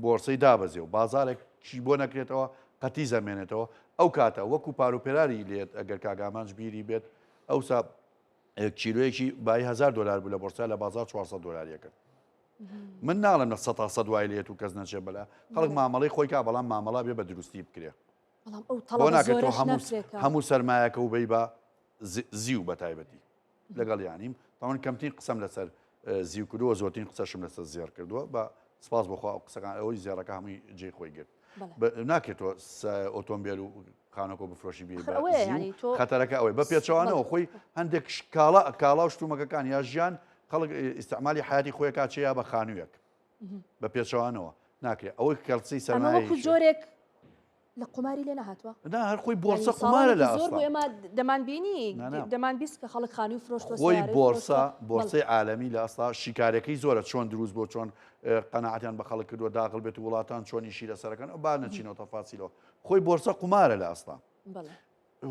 S2: بۆرسەی دابەزێ و بازارێکی بۆ نەکرێتەوە قەتی زەمێنێتەوە ئەو کاتە وەکو پاروپێراری لێت ئەگەر کاگامانج بیری بێت ئەوسا کیلۆیەکی بای 1000 دلار بوو لە بۆرسا لە بازار 400 دلاریە کرد من ناڵم لە 100 دوای لێت و کەس نەچێ بەلا خەڵک مامەڵی خۆی کا بەڵام مامەڵا بێ بە دروستی بکرێ بۆ ناکرێتەوە هەموو سەرمایەکە و بەی بە زیو بە تایبەتی لەگەڵ یانیم تاوان کەمترین قسەم لەسەر زیو کردووە زۆرترین قسەشم لەسەر زێر کردووە بە سپاس بخوا ئەو قسەکان ئەوەی زێڕەکە هەمووی جێی خۆی گرت ناکرێتەوە ئۆتۆمبیل و خانەکۆ بفرۆشی بێ خەتەرەکە ئەوەی بە پێچەوانەوە خۆی هەندێک کاڵا و شتومەکەکان یا ژیان خەڵک ئیستعمالی حیاتی خۆی کاچەیە بە خانوویەک بە پێچەوانەوە ناکرێت ئەوەی کەڵچەی سەرمایە
S1: جۆرێک لە قماری لێ نهاتوە
S2: هەر خۆی بۆرسە قمارە لە
S1: زۆر ئێمە دەمانبینی دەمانبیست کە خەڵک خانووی فرۆشتۆ
S2: خۆی بۆرسەی عالەمی لە ئەستا شیکارەکەی زۆرە چۆن دروست بۆ چۆن قەناعەتیان بە خەڵک کردووە داخل بێت و وڵاتان چۆنی شی لەسەرەکەن با نەچینەوە تەفاسیلەوە خۆی بۆرسە قمارە لە ئەستا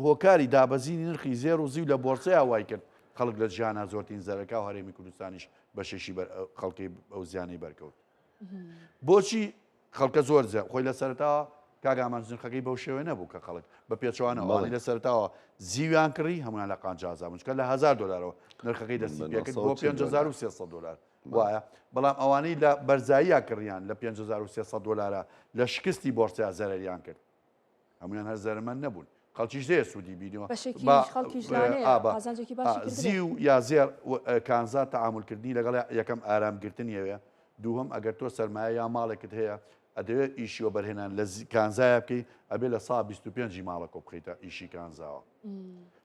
S2: هۆکاری دابەزینی نرخی زێر و زیو لە بۆرسەی ئاوای کرد خەڵک لە جیهانە زۆرترین زەرەکا و هەرێمی کوردستانیش بەشێشی خەڵکی ئەو زیانەی بەرکەوت بۆچی خەڵکە زۆر زیاد خۆی لە سەرتاوە کاگامان نرخەکەی بەو شێوەیە نەبوو کە خەڵک بە پێچوانەوەڵی لە سەرتاوە زیویان کڕی هەمویان لە قانجازا چکە لە 1000 دلارەوە نرخەکەی دەستی پێکرد بۆ 5300 دلار وایە بەڵام ئەوانەی لە بەرزاییە کڕیان لە 5300 دلارە لە شکستی بۆرسیا زەرەریان کرد هەمویان هەر زەرمەند نەبوون خەڵکیش دێ سوودی بینەوە زیو یا زێر کانزا تەعاملکردنی لەگەڵ یەکەم ئارامگرتنیەوە دووهم ئەگەر تۆ سەرمایە یا ماڵێکت هەیە ئەدەوێت ئیشیوە بەرهێنان لە کانزایە بکەی ئەبێ لە 125 ماڵە کۆ بخیتە ئیشی کانزاوە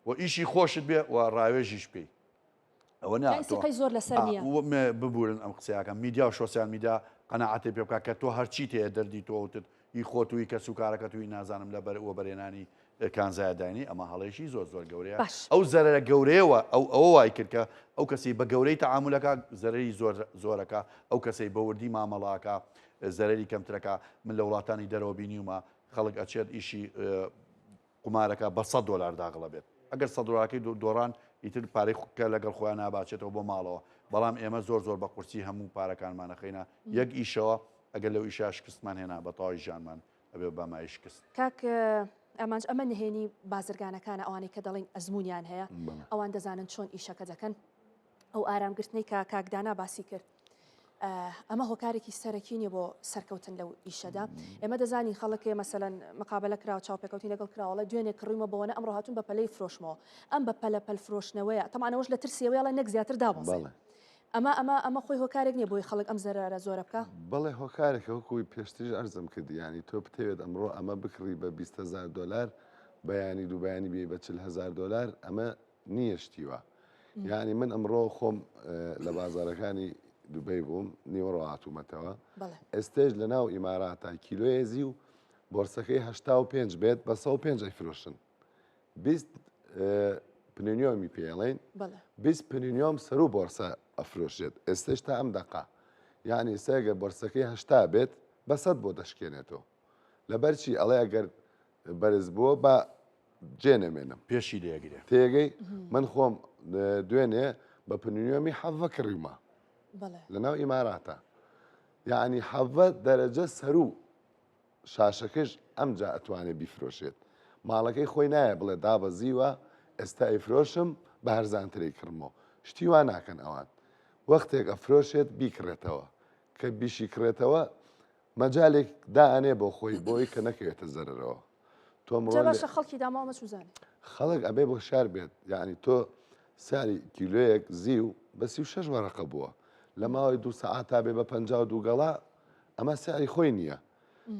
S2: و ئیشی خۆشت بێ و ڕاوێژیش بکەی ئەوە
S1: قەی زۆر لەسەر نییە
S2: ببورن ئەم قسەیەکە میدیا و شۆسیال میدیا قەنەعەتی پێ بکات کە تۆ هەرچی تێ دەردی تۆوتت هی خۆتوی کەس و کارەکە توی نازانم لە بەرەوە بەرێنانی کانزایەدانی ئەمە هەڵێشی زۆر زۆر گەورەیە ئەو زەرەرە گەورەیەوە ئەوە وای کرد کە ئەو کەسی بە گەورەی تەعاملەکە زەرەری زۆرەکە ئەو کەسەی بەوردی مامەڵاکە زەرەری کەمترەکە من لە وڵاتانی دەرەوە بینیومە خەڵک ئەچێت ئیشی قمارەکە بە $100 داغڵە بێت ئەگەر $100ەکەی دۆڕان ئیتر پارەی کە لەگەڵ خۆیان ناباچێتەوە بۆ ماڵەوە بەڵام ئێمە زۆر زۆر بە قورسی هەموو پارەکانمانەخینە یەک ئیشەوە ئەگەر لەو ئیشا شکستمان هێنا بە تەواوی ژیانمان ئەبێ بەمای شکست
S1: کاک ئەمانج ئەمە نهێنی بازرگانەکانە ئەوانەی کە دەڵێن ئەزمونیان هەیە ئەوان دەزانن چۆن ئیشەکە دەکەن ئەو ئارامگرتنەی کە کاکدانا باسی کرد ئەمە هۆکارێکی سەرەکی نیە بۆ سەرکەوتن لەو ئیشەدا ئێمە دەزانین خەڵکێ مەسەلەن مقابلە کراوە چاوپێکەوتی لەگەڵ کراوەڵە دوێنێ کڕیمە بۆەوە ئەمڕۆ هاتوون بە پەلەی فرۆشمەوە ئەم بە پەلە پەل فرۆشنەوەیە تەمانەوەش لە ترسیەوەیڵە نەک زیاتر دابڵێ ئەمە خۆی هۆکارێک نییە بۆی خەڵک ئەم زەرارە زۆرە بکە
S3: بەڵێ هۆکارێکە وەکوی پێشتریش ئەرزم کردی ینی تۆ بتەوێت ئەمڕۆ ئەمە بکڕی بە $20,000 بەیانی دووبیانی بێ بە $40,000 ئەمە نییەشتیوە یعنی من ئەمڕۆ خۆم لە بازارەکانی دووبەی بووم نیوەڕۆ هاتوومەتەوە ئێستێژ لە ناو ئیماراتە کیلۆیەزی و بۆرسەکەی 85 بێت بە 105 ئەیفرۆشن 20 پنیۆمی پێڵێن 20 پنیۆم سەر و بۆرسە ئەفرۆشێت ئێستێش تا ئەم دقا یعنی سێگە بۆرسەکەی 80 بێت بە 100 بۆ دەشکێنێتەوە لەبەرچی ئەڵێ ئەگەر بەرز بووە بە جێنەمێنم
S2: پێشی لێگرێ
S3: تێگەی من خۆم دوێنێ بە پنیۆمی حەڤە کڕیمە لە ناو ئیماراتە یعنی حەڤە دەرەجە سەر و شاشەکەش ئەمجا ئەتوانێت بیفرۆشێت ماڵەکەی خۆی نایە بڵێ دابەزیوە ئێستا ئەیفرۆشم بە هەرزانترەی کڕمەوە شتی وا ناکەن ئەوان وەختێک ئەفرۆشێت بیکڕێتەوە کە بیشی کڕێتەوە مەجالێک دائنێ بۆ خۆی بۆی کە نەکەوێتە زەرەرەوە تۆ
S1: باشە خەڵکی داماوە سوزانێت
S3: خەڵک ئەبێ بۆ شار بێت یعنی تۆ ساری کیلۆیەک زی و بە 36 وەرەقە بووە لە ماوەی 2 سەعات تا بێ بە 52 گەڵا ئەمە ساری خۆی نییە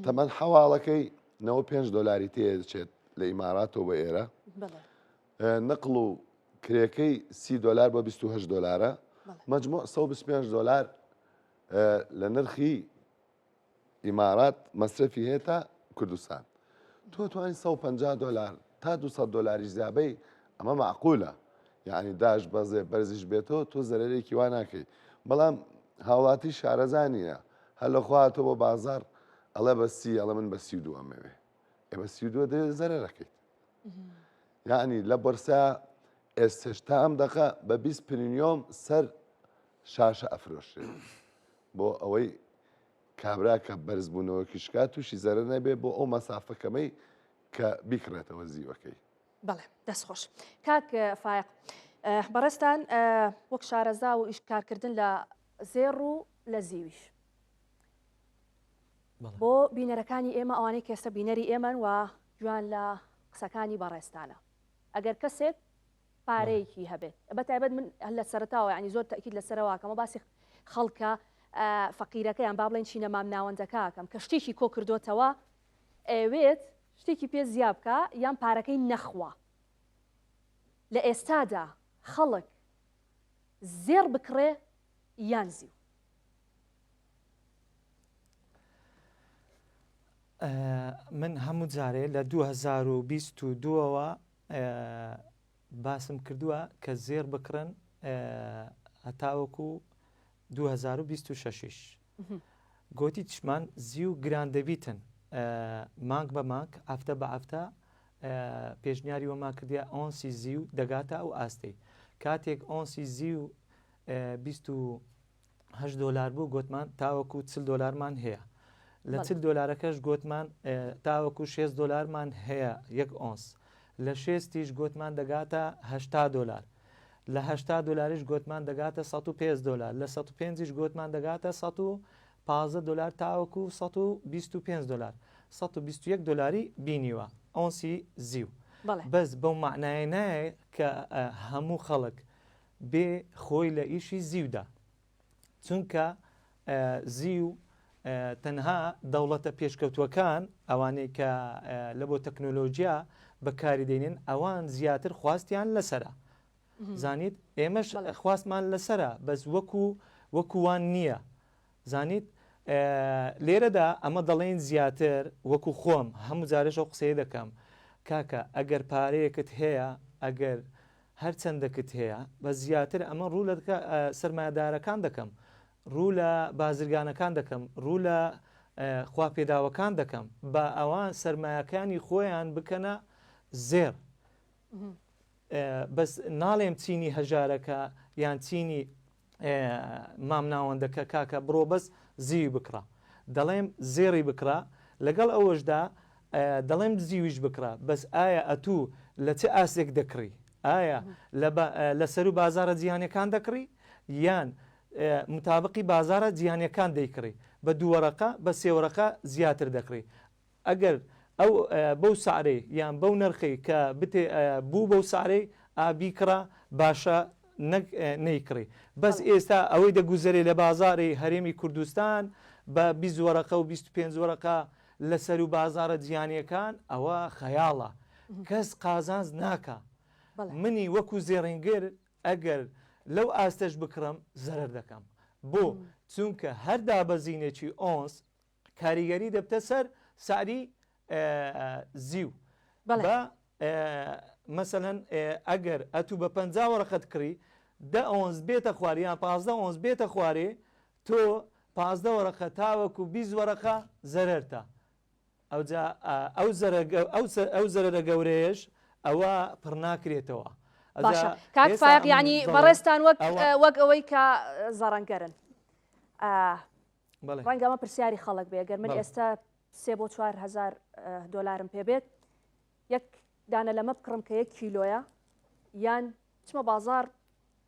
S3: تەمەەن حواڵەکەی $95 تێدەچێت لە ئیماراتەوە بە ئێرە نقل و کرێکەی $30 بۆ $28 مەجموع $125 لە نرخی ئیمارات مەصرفی هەیە تا کوردستان تۆ توانین $150 تا $200 زیابەی ئەمە معقولە یعنی داش بەزێ بەرزیش بێتەوە تۆ زەرەرێکی وا ناکەی بەڵام هاوڵاتی شارەزانیە هەر لە خواهاتەوە بۆ بازار ئەڵێ بەسی ئەڵە من بە 32 ئەمەوێ بە 32 دەوێت زەرەرەکەیت یعنی لە بەرسا ئێستش تا ئەم دەقە بە 20 پنیۆم سەر شاشە ئەفرۆشێت بۆ ئەوەی کابرا کە بەرزبوونەوە کشکا تووشی زەرە نەبێ بۆ ئەو مەسافەکەمەی کە بیکڕێتەوە زیوەکەی
S1: بەڵێ دەستخۆش کاک فایق بەڕێستان وەک شارەزا و ئیشکارکردن لە زێڕ و لە زیویش بۆ بینەرەکانی ئێمە ئەوانەی کێسە بینەری ئێمەن و جوان لە قسەکانی بەڕێستانە ئەگەر کەسێک پارەیەکی هەبێت بەتایبەت من لە سەرتاوە ینی زۆر تاکید لەسەرەوەکەمە باسی خەڵکە فەقیرەکەیان با بڵێن چینە مام ناوەندەکەکەم کە شتێکی کۆ کردوتەوە ئەوێت شتێکی پێ زیابکە یان پارەکەی نەخوا لە ئێستادا خەڵک زێر بکڕێ یان زیو
S4: من هەموو جارێ لە 2022ەوە باسم کردووە کە زێر بکڕن هەتاوەکو 2026 گوتی چشمان زیو گران دەبیتن مانگ بە مانگ ئافتە بە ئافتە پێشنیاری وەما کردیا ئۆنسی زیو دەگاتە ئەو ئاستەی کاتێک ئۆنسی زیو $28 بوو گوتمان تاوەکو $40مان هەیە لە $40کەش گوتمان تاوەکو $6مان هەیە یەک ئۆنس لە 6 گوتمان دەگاتە $80 لە $80 گوتمان دەگاتە $105 لە 105 گوتمان دەگاتە $115 تاوەکو $125 $121 بینیوە ئۆنسی زیو بەس بەو معنای نایە کە هەموو خەڵک بێ خۆی لە ئیشی زیودا چونکە زیو تەنها دەوڵەتە پێشکەوتوەکان ئەوانەی کە لە بۆ تەکنۆلۆژیا بەکاری دێنین ئەوان زیاتر خواستیان لەسرە زانیت ئێمەش خواستمان لەسرە بەس وەکووان نییە زانیت لێرەدا ئەمە دەڵێن زیاتر وەکو خۆم هەموو جارێشەوە قسەی دەکەم کاکە ئەگەر پارەیەکت هەیە ئەگەر هەر چەندەکت هەیە بە زیاتر ئەمە ڕوو لە سەرمایه‌دارەکان دەکەم ڕوو لە بازرگانەکان دەکەم ڕوو لە خواپێداوەکان دەکەم بە ئەوان سەرمایەکانی خۆیان بکەنە زێر بەس ناڵێم چینی هەژارەکە یان چینی مامناوەندەکە کاکە بڕۆ بەس زیوی بکڕە دەڵێم زێڕی بکڕە لەگەڵ ئەوەشدا دەڵێم زیویش بکڕە بەس ئایا ئەتوو لە چه ئاسێک دەکڕی ئایا لە سەر و بازارە جیهانیەکان دەکڕی یان متابقی بازارە جیهانیەکان دەیکڕی بە دووەرەقە بە سێوەرەقە زیاتر دەکڕی ئەگەر ئەو بەو سعرەی یان بەو نرخی کە بوو بەو سعرەی ئابیکڕە باشە نەیکڕی بەس ئێستا ئەوەی دەگوزەرێ لە بازاری هەرێمی کوردستان بە 20 وەرەقە و 25 وەرەقە لەسەر و بازارە جیهانیەکان ئەوە خەیاڵە کەس قازانز ناکە منی وەکو زێڕینگر ئەگەر لەو ئاستەش بکڕم زەرەر دەکەم بۆ چونکە هەر دابەزینێکی ئۆنس کاریگەری دەبتە سەر سعری زیو بە مەسەلەن ئەگەر ئەتوو بە 50 وەرەقەت کڕی 10 ئۆنس بێتە خوارێ یان 15 ئۆنس بێتە خوارێ تۆ 15 وەرەقە تاوەکو 20 وەرەقە زەرەرتە ئەو زەرەرە گەورەیەش ئەوە پڕ ناکرێتەوە
S1: باشە کاک فایق یعنی بەڕێستان وەک ئەوەی کە زەڕەنگەرن ڕەنگە ئەمە پرسیاری خەڵک بێ گەر من ئێستا 3 بۆ 4 هزار دۆلارم پێ بێت یەک دانە لەمە بکڕم کە 1 کیلۆیە یان چمە بازار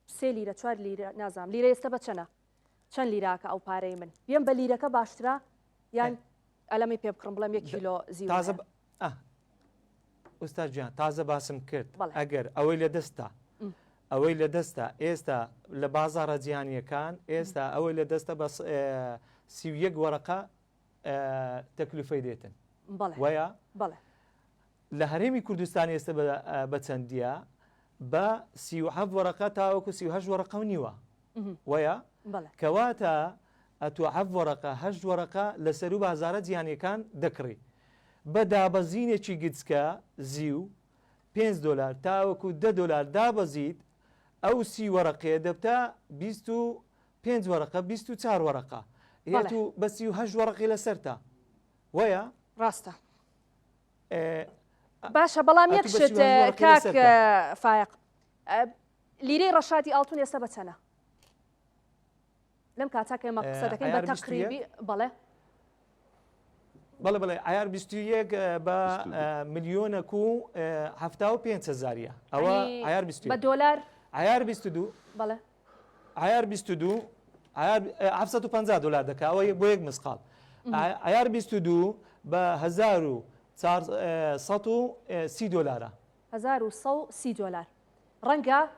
S1: 3 لیرە 4 لیرە نازام لیرە ئێستا بە چەند لیراکە ئەو پارەی من بێم بە لیرەکە باشترا یان ئەلەمی پێ بکڕم بڵێم 1 کیلۆ زیو
S4: ئوستا گیان تازە باسم کرد ئەگەر ئەوەی لە دەستە ئەوەی لە دەستە ئێستا لە بازارە جیهانیەکان ئێستا ئەوەی لە دەستە بە 31 وەرەقە تەکلیفەی دێتن وایە لە هەرێمی کوردستان ئێستا بە چەندیە بە 37 وەرەقە تاوەکو 38 وەرەقە و نیوە وایە کەواتە ئەتوە 7 وەرەقە 8 وەرەقە لە سەر و بازارە جیهانیەکان دەکڕی بە دابەزینێکی گچکە زیو 5 دلار تاوەکو 10 دلار دابەزیت ئەو 30 وەرەقەیە دەبتە 25 وەرەقە 24 وەرەقە هێت بە 38 وەرەقی لەسەرتە وایە
S1: ڕاستە باشە بەڵام یەک شت کاک فایق لیرەی ڕەشاتی ئاڵتون ئێستا بە چەنە لەم کاتاکە ئێمە قسە دەکەین بە تەقریبی بەڵێ
S4: بەڵێ عیار 21 بە ملیۆنە و 75,000 ئەوە عیار 20
S1: بە دۆلار
S4: عیار 22
S1: بەڵێ
S4: عیار 22 750 دلار دەکا ئەوە بۆ یەک مسقال عیار 22 بە 1430 دلارە
S1: 1130 دلار ڕەنگە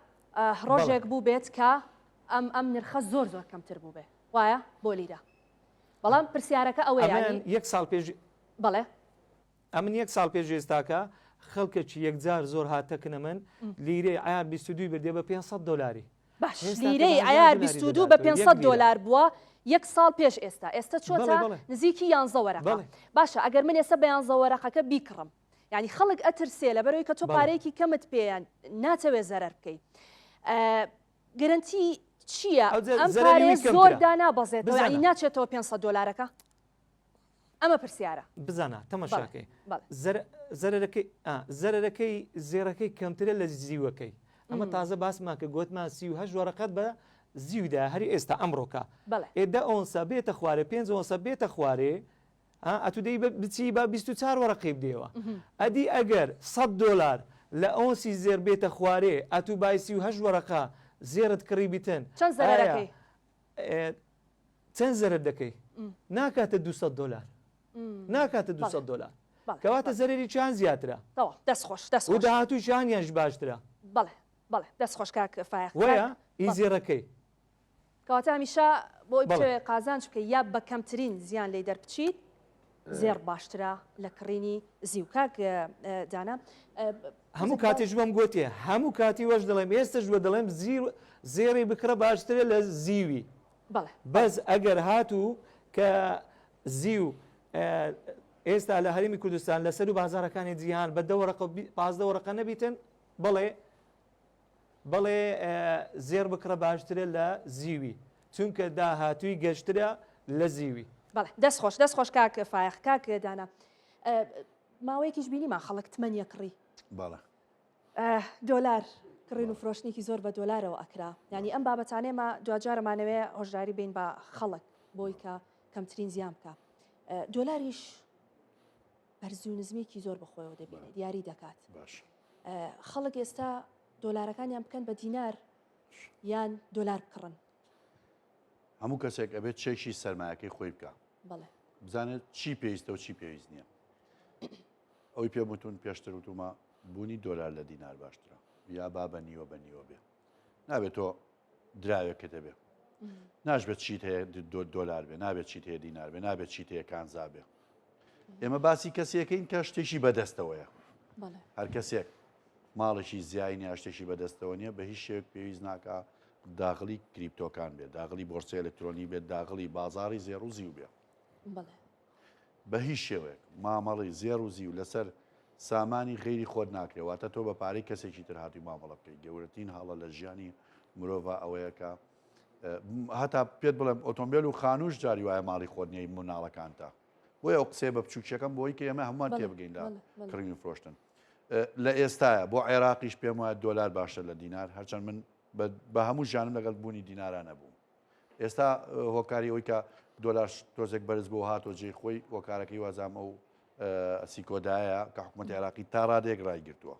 S1: ڕۆژێک بوو بێت کە ئەم نرخە زۆر کەمتر بوو بێ وایە بۆ لیرە بەڵام پرسیارەکە ئەوەیە
S4: یەک ساڵ پێش
S1: بەڵێ
S4: ئەمن یەک ساڵ پێش ئێستاکە خەڵکێکی یەکجار زۆر هاتەکنە من لیرەی عیار 22 بردێ بە 500 دلاری
S1: باش لیرەی عیار 22 بە 500 دلار بووە یەک ساڵ پێش ئێستا چۆتە نزیکی 11 وەرەقە باشە ئەگەر من ئێستا بە 11 وەرەقەکە بیکڕم یعنی خەڵک ئەترسێ لەبەرەوەی کە تۆ پارەیەکی کەمت پێیان ناتەوێت زەرەر بکەیت گەرنتی چییە ئەم پارەیە زۆر دانابەزێتەوە یعنی ناچێتەوە 500 دلارەکە ئەمە پرسیارە
S4: بزانە تەماشاکەی زەرەرەکەی زێڕەکەی کەمترە لە زیوەکەی ئەمە تازە باسمان کە گوتمان 38 وەرەقەت بە زیودا هەری ئێستا ئەمڕۆکە ئێدە ئۆنسا بێتە خوارێ 5 ئۆنسا بێتە خوارێ ئەتودەی بچی بە 24 وەرەقەی بدێەوە ئەدی ئەگەر 100 دلار لە ئۆنسی زێر بێتە خوارێ ئەتو بای 38 وەرەقە زێرت کڕی بیتن چەند زەرەر دەکەی ناکاتە 200 دلار ناکاتە 200 دلار کەواتە زەرری چیان زیاترە
S1: دەستخۆش
S4: و داهاتوو چیانیانش باشترە
S1: بەڵێ دەستخۆش کاک فایق
S4: وایە ئیزێڕەکەی
S1: کەواتە هەمیشە بۆی بچێ قازانج بکە یا بە کەمترین زیان لێ دەربچیت زێر باشترە لە کڕینی زیو کاک دانا
S4: هەموو کاتیش بەم گوتێ هەموو کاتی وەش دەڵێم ئێستش وە دەڵێم زێری بکرە باشترە لە زیوی بەس ئەگەر هاتوو کە زیو ئێستا لە هەرێمی کوردستان لەسەر و بازارەکانی جیهان بە 15 وەرەقە نەبیتن بەڵێ زێر بکرە باشترە لە زیوی چونکە داهاتووی گەشترە لە زیوی
S1: دەست خۆش کاک فایق کاک دانا ماوەیەکیش بینیمان خەڵک تمەنیە کڕی دۆلار کڕین و فرۆشتنێکی زۆر بە دۆلارەوە ئەکرا ینی ئەم بابەتانێمە دوجارەمانەوێ هۆژداری بین بە خەڵک بۆی کە کەمترین زیان بکە دۆلاریش بەرزی و نزمێکی زۆر بەخۆیەوە دەبێنێت دیاری دەکات خەڵک ئێستا دۆلارەکانیان بکەن بە دینار یان دۆلار بکڕن
S2: هەموو کەسێک ئەبێت چێکی سەرمایەکەی خۆی بکە بزانێت چی پێویستە و چی پێویست نییە ئەوی پێم وتون پێشتر وتومە بوونی دۆلار لە دینار باشترە یا با بە نیوە بێ نابێت تۆ دراوێکت هەبێ ناشبێت چیت هەیە دۆلار بێ نابێت چیت هەیە دینار بێ نابێت چیت هەیە کانزا بێ ئێمە باسی کەسێکەکەین کە شتێکی بەدەستەوەیە هەر کەسێک ماڵێکی زیای نیە شتێکی بەدەستەوە نییە بە هیچ شێک پێویست ناکە داخلی کریپتۆکان بێت داخلی بۆرسی ئەلکترۆنی بێت داخلی بازاری زێر و زیو بێ بە هیچ شێوەیەک مامەڵی زێر و زیو لەسەر سامانی غێری خۆت ناکرێواتە تۆ بە پارەی کەسێکی تر هاتی مامەڵە بکەیت گەورەترین هەڵە لە ژیانی مرۆڤ ئەوەیەکە هەتا پێت بڵێم ئۆتۆمبیل و خانوش جاری وایە ماڵی خۆت نیە مناڵەکانتە بۆیە ئەو قسێ بە بچووکەکەم بۆی کە ئێمە هەمووان تێبگەین لە کڕین و فرۆشتن لە ئێستاە بۆ عێراقیش پێم وایە دۆلار باشتر لە دینار هەرچەند من بە هەموو ژانم لەگەڵ بوونی دینارانە بوو ئێستا هۆکاری ئەوی کە دۆلار تۆزێک بەرز بۆ هاتۆ جێی خۆی هۆکارەکەی وازام ئەو سیکۆدایە کە حکوومەتی عێراقی تا ڕادێک ڕایگرتووە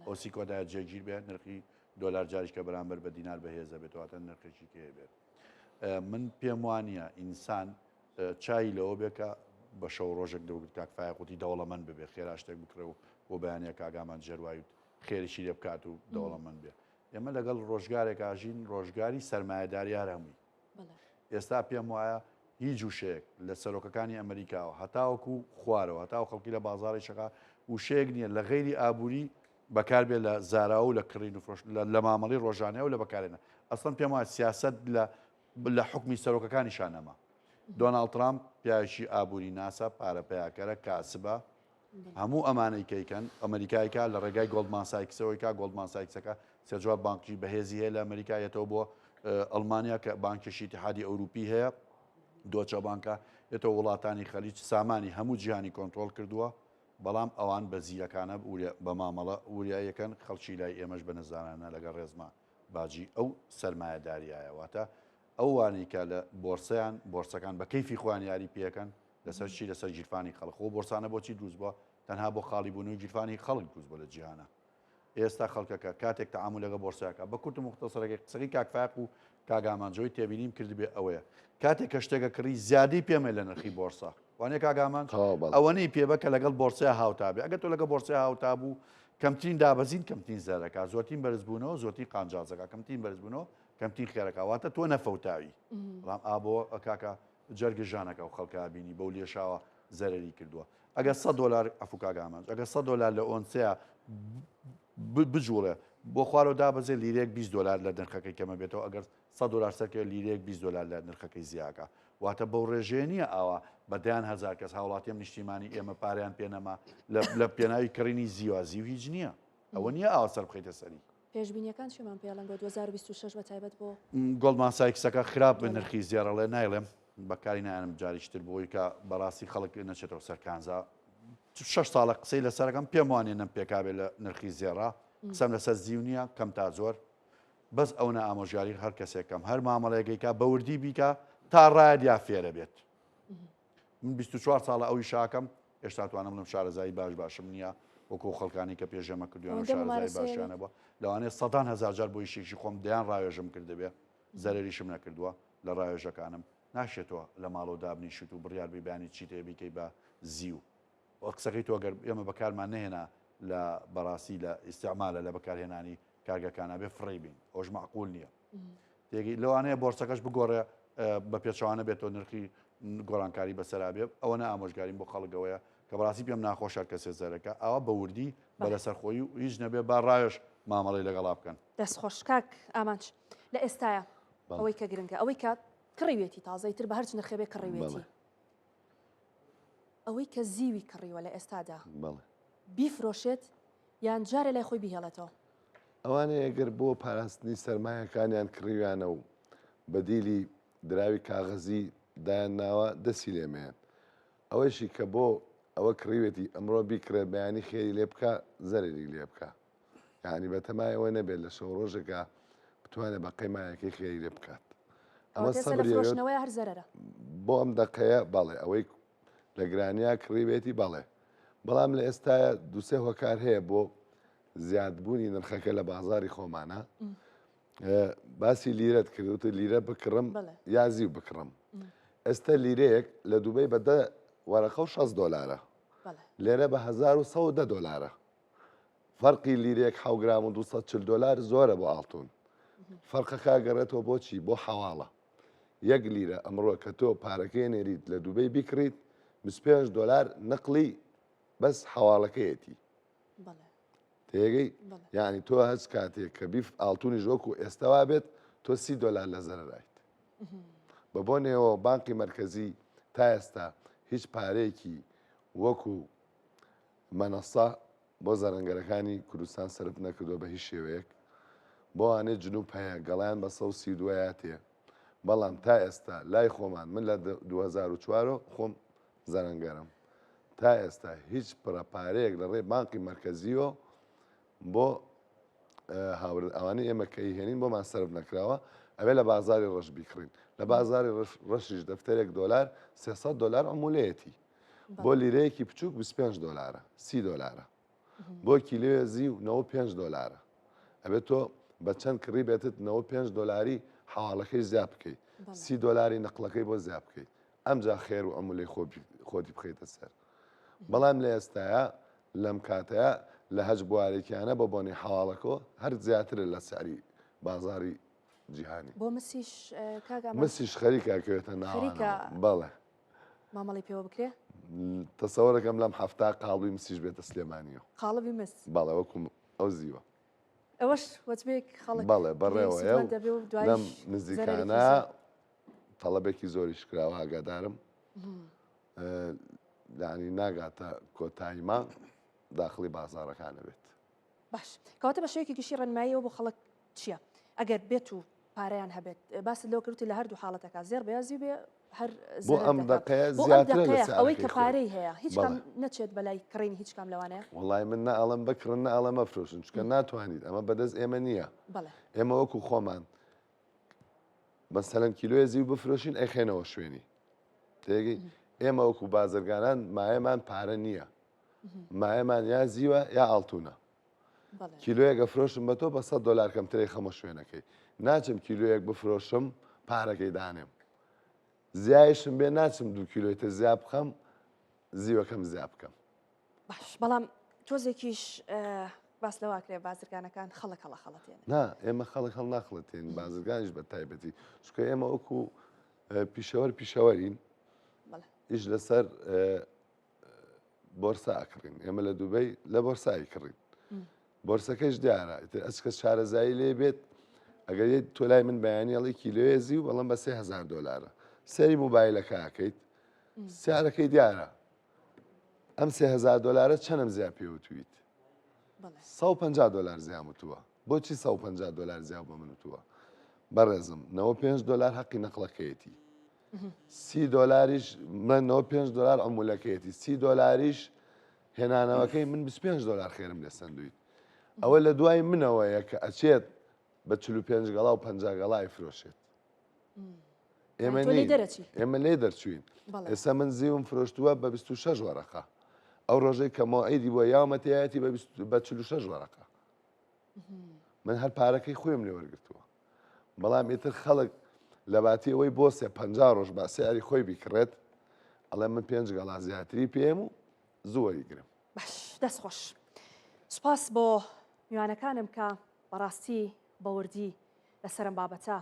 S2: ئەو سیکۆدایە جێگیر بێت نرخی دۆلار جاریش کە بەرامبەر بە دینار بەهێزە بێتواتە نرخێکی کێ بێت من پێم وانە ئینسان چای لەوە بێکە بە شەو ڕۆژێک دەوت کاکفای قوتی دەوڵەمەند ببێ خێرا شتێک بکرێ و بۆ بەیانەیە کاگامان جەروایوت خێریشی لێ بکات و دەوڵەمەند بێ ئێمە لەگەڵ ڕۆژگارێک ئاژین ڕۆژگاری سەرمایەداری هەمووی ئێستا پێم وایە هیچ وشەیەک لە سەرۆکەکانی ئەمریکاوە هەتاوەکو خوارەوە هەتاو خەڵکی لە بازاری شەکە وشەیەک نییە لە غێری ئابووری بەکاربێت لە زاراوە و لە کڕین و فرۆشت لە مامەڵی ڕۆژانەیە و لە بەکارێنە ئەسڵەن پێم وایە سیاسەت لە حکمی سەرۆکەکانی شانەما دۆناڵد ترامپ پیاوێکی ئابووری ناسا پارە پیاکەرە کاسبە هەموو ئەمانەی کەیکەن ئەمریکایکە لە ڕێگای گۆڵدمان سایکسەوەی کا گۆڵدمان سایکسەکە سێجوار بانکی بەهێزی هەیە لە ئەمریکایەتەوە بۆ ئەڵمانیا کە بانکیشی اتحادی ئەوروپی هەیە دۆچە بانکە ئێتەوە وڵاتانی خەلیج سامانی هەموو جیهانی کۆنتترۆل کردووە بەڵام ئەوان بە زیرەکانە بە مامەڵە وریایەکەن خەڵکی لای ئێمەش بە نەزانانە لەگەڵ ڕێزما باجی ئەو سەرمایەداریایەواتە ئەوانەی کە لە بۆرسیان بۆرسەکان بە کەیفی خۆیان یاری پێەکەن لەسەر چی لەسەر گیرفانی خەڵق و بۆرسانە بۆچی دروست بووە تەنها بۆ خاڵی بوونەوەی گیرفانی خەڵک دروست بۆ لە جیهانە ئێستا خەڵکەکە کاتێک تەعامل لەگە بۆرسەکە بە کورت و مختصرەکە قسەی کاکفاق و کاگامانجۆی تێبینیم کردبێ ئەوەیە کاتێک کە شتێکە کڕی زیادی پێمە لە نرخی بۆرسا وانێ کاگامان ئەوەنەی پێبەکە لەگەڵ بۆرسیا هاوتابێ ئەگە تۆ لەگە بۆرسیا هاوتا بوو کەمترین دابەزین کەمترین زەرەکە زۆرترین بەرزبوونەوە زۆرترین قانجازەکە کەمترین بەرزبوونەوە کەمترین خێرەکەواتە تۆ نەفەوتاوی بەڵام ئابۆ کاکە جەرگە ژانەکە و خەڵکە بینی بەو لێشاوە زەرری کردووە ئەگە $100 ئەفو کاگامان ئەگە $100 لە ئۆنسەیە بجوڵێ بۆ خوارەوە دابەزێ لیرێک $20 لە نرخەکەی کەمە بێتەوە ئەگەر $100 سەرکە لیرێک $20 لە نرخەکەی زیاکە واتە بەو ڕێژەیە نییە ئاوا بەدایان هەزار کەس هاوڵاتیان نیشتیمانی ئێمە پاریان پێنەما لە پێناوی کڕینی زیوازی و هیچ نییە ئەوە نییە ئاوا سەر بخەیتە سەری
S1: پێشبینیەکان چێمان پێڵەنگە 2026 بەتایبەت بۆ
S2: گۆڵدمان سایکسەکە خراپ بە نرخی زیێڕەڵێ نایڵێم بەکاری نایەنم جاریشتر بۆی کە بەڕاستی خەڵک نەچێتەوە سەرکانزا 6 ساڵە قسەی لەسەرەکەم پێم وانێ نەم پێکابێت لە نرخی زێڕا قسەم لەسەر زیو نییە کەم تا زۆر بەس ئەو نە ئامۆژگاری هەر کەسێکم هەر مامەڵەیەکەیکا بەوردی بیکە تا ڕایەت یا فێرە بێت من 24 ساڵە ئەوی شاکەم هێشتا توانم لەم شارەزایی باشم نییە وەکو خەڵکانی کە پێشەمە کردویان شارەزایی باشیانە بووە لەوانەیە 100,000 جار بۆی شێکی خۆم دەیان ڕاوێژم کردبێ زەرریشم نەکردووە لە ڕاوێژەکانم ناشێتەوە لە ماڵەوە دابنیشت و بڕیار بیبانی چی تێبیکەی بە زیو قسەکەی تۆ گەر ئێمە بەکارمان نهێنا لە بەڕاستی لە ئیسیعمالە لە بەکارهێنانی کارگەکانە بێ فڕێ بین ئەوش معقول نییە تێگەی لەوانەیە بۆرسەکەش بگۆڕێ بە پێچوانە بێتەوە نرخی گۆڕانکاری بەسەرابێ ئەوە نە ئامۆژگاریم بۆ خەڵکەوەیە کە بەڕاستی پێم ناخۆشە کە سێزەرەکە ئەوە بە وردی بە لەسەرخۆی و هیچ نەبێ با ڕایش مامەڵی لەگەڵا بکەن
S1: دەستخۆش کاک ئامانچ لە ئێستاە ئەوەی کە گرنگە ئەوەی کات کڕیوێتی تازەی تر بە هەرچ نرخێبێ کڕیوێتی ئەوەی کە زیوی کڕیوە لە ئێستادا بیفرۆشێت یان جارێ لای خۆی بهێڵێتەوە
S3: ئەوانەیە ئەگەر بۆ پاراستنی سەرمایەکانیان کڕیوانە و بەدیلی دراوی کاغەزی دایان ناوە دەسی لێمەیان ئەوەشی کە بۆ ئەوە کڕیوێتی ئەمڕۆ بیکرێت بەیانی خێری لێ بکە زەرری لێ بکە یعنی بەتەمایەوە نەبێت لە شەو ڕۆژێکە بتوانێت بە قەیمایەکەی خێری لێ بکات ئەمە
S1: سەبرێنەوەی هەر زەرەرە
S3: بۆ ئەم دەقەیە بەڵێ ئەوەی لە گرانیا کڕیوێتی بەڵێ بەڵام لە ئێستاە دووسێ هۆکار هەیە بۆ زیادبوونی نرخەکە لە بازاری خۆمانە باسی لیرەت کردوتە لیرە بکڕم یا زیو بکڕم ئێستا لیرەیەک لە دووبەی بەدە وەرەخە و $6 لێرە بە $1110 فەرقی لیرێک $7 و $240 زۆرە بۆ ئاڵتون فەرقەکە گەڕێتەوە بۆچی بۆ حەواڵە یەک لیرە ئەمڕۆ کە تۆ پارەکەی نێریت لە دووبەی بیکڕیت $25 نقلی بەس حەواڵەکەیەتی تێگەی یعنی تۆ هەست کاتێک کە بیف ئاڵتونی ژۆکو ئێستاوا بێت تۆ $30 لە زەرەرایت بە بۆ نێەوە بانقی مرکزی تا ئێستا هیچ پارەیەکی وەکو مەنەسا بۆ زەرەنگەرەکانی کوردستان سرف نەکردو بە هیچ شێوەیەک بۆ وانێت جنوب هەیە گەڵیان بە 132 تێ بەڵام تا ئێستا لای خۆمان من لە 2004 خۆم زەرەنگەرم تا ئێستا هیچ پرەپارەیەک لە ڕێ بانقی مرکزیەوە بۆ ئەوانەی ئێمە کەی هێنین بۆمان سرف نەکراوە ئەوێ لە بازاری ڕەش بیکڕین لە بازاری ڕەشیش دەفتەرێک $300 عمولەیەتی بۆ لیرەیەکی بچووک $25 $30 بۆ کیلۆیە زیو $95 ئەبێت تۆ بە چەند کڕی بێتت $95 حواڵەکەی زیاد بکەیت $30 نقلەکەی بۆ زیاد بکەیت ئەمجا خێر و ئەمولەی خۆتی بخەیتە سەر بەڵام لە ئێستاە لەم کاتەیە لە هەج بوارێکیانە بە بۆنی حواڵەکەەوە هەر زیاترە لە ساری بازاری جیهانی
S1: بۆ
S3: مسیش خەریکاکەوێتە ناوانە بەڵێ
S1: مامەڵی پێوە بکرێ
S3: تەسەوەرەکەم لەم هەفتا قاڵبی مسیش بێتە سلێمانیەوە
S1: قاڵبی مس
S3: بەڵێ وەکوم ئەو زیوە
S1: ئەوەش وەچبێک خەڵک
S3: بەڵێ بەڕێوەیە لەم نزیکانە تەڵەبێکی زۆریش کراوە ئاگادارم دانی ناگاتە کۆتاییما داخلی بازارەکانە بێت
S1: باش کەواتە بە شێوەیەکی گشتی ڕێنماییەوە بۆ خەڵک چییە ئەگەر بێت و پارەیان هەبێت باس لەوە کردوتی لە هەردوو حاڵەتەکە زێر بەیازی بێ هەر
S3: بۆ ئەم دقەیە زیاتر
S1: ئەوەی کە پارەی هەیە هیچ کام نەچێت بەلای کڕینی هیچ کام لەوانەیە
S3: وڵای من نەئەڵم بکڕن نەئەڵە مەفرۆشن چکە ناتوانیت ئەمە بەدەست ئێمە نییە ئێمە وەکو خۆمان بەسەلەن کیلۆیە زیو بفرۆشین ئەیخێنەوە شوێنی تێگەی ئێمە وەکو بازرگانان مایەمان پارە نییە مایەمان یا زیوە یا ئاڵتونە کیلۆیەکە فرۆشم بە تۆ بە $100 کەمترەی خەمە شوێنەکەی ناچم کیلۆیەک بفرۆشم پارەکەی دانێم زیایشم بێ ناچم 2 کیلۆیتە زیاب بخەم زیوەکەم زیاب بکەم
S1: باش بەڵام تۆزێکیش باس لەواکرێ بازرگانەکان خەڵک هەڵە خەڵەتێن
S3: نا ئێمە خەڵک هەڵ ناخڵەتێن بازرگانیش بە تایبەتی چکە ئێمە وەکو پیشەوەرین ئیش لەسەر بۆرسا ئەکڕین ئێمە لە دووبەی لە بۆرسایی کڕین بۆرسەکەش دیارە ئەچکە شارەزایی لێ بێت ئەگەر تۆلای من بەیانیڵی کیلۆیە زیو بەڵام بە $3000 سەری موبایلەکەکەیت سیارەکەی دیارە ئەم $3000 چەندم زیاد پێوتویت $150 زیام وتووە بۆچی $150 زیاد بە من وتووە بەڕێزم $95 حەقی نەقلەکەیەتی $30 من $95 عمولەکەیەتی $30 هێنانەوەکەی من $25 خێرم لێ سندویت ئەوە لە دوای منەوەیە کە ئەچێت بە 45 گەڵا و 50 گەڵای فرۆشێت ئێمە لێ دەرچوین ئێستا من زیوم فرۆشتووە بە 26 وەرەقە ئەو ڕۆژەی کە مۆعیدی بۆ یاومەتیایەتی بە 46 وەرەقە من هەر پارەکەی خۆیم لێ وەرگرتووە بەڵام ئیتر خەڵک لە باتی ئەوەی بۆ 50 ڕۆژ با سیاری خۆی بیکڕێت ئەڵێ من 5 گەڵا زیاتری پێم و زووەری گرم
S1: باش دەستخۆش سوپاس بۆ میوانەکانم کە بەڕاستی بەوردی لەسەرم بابەتە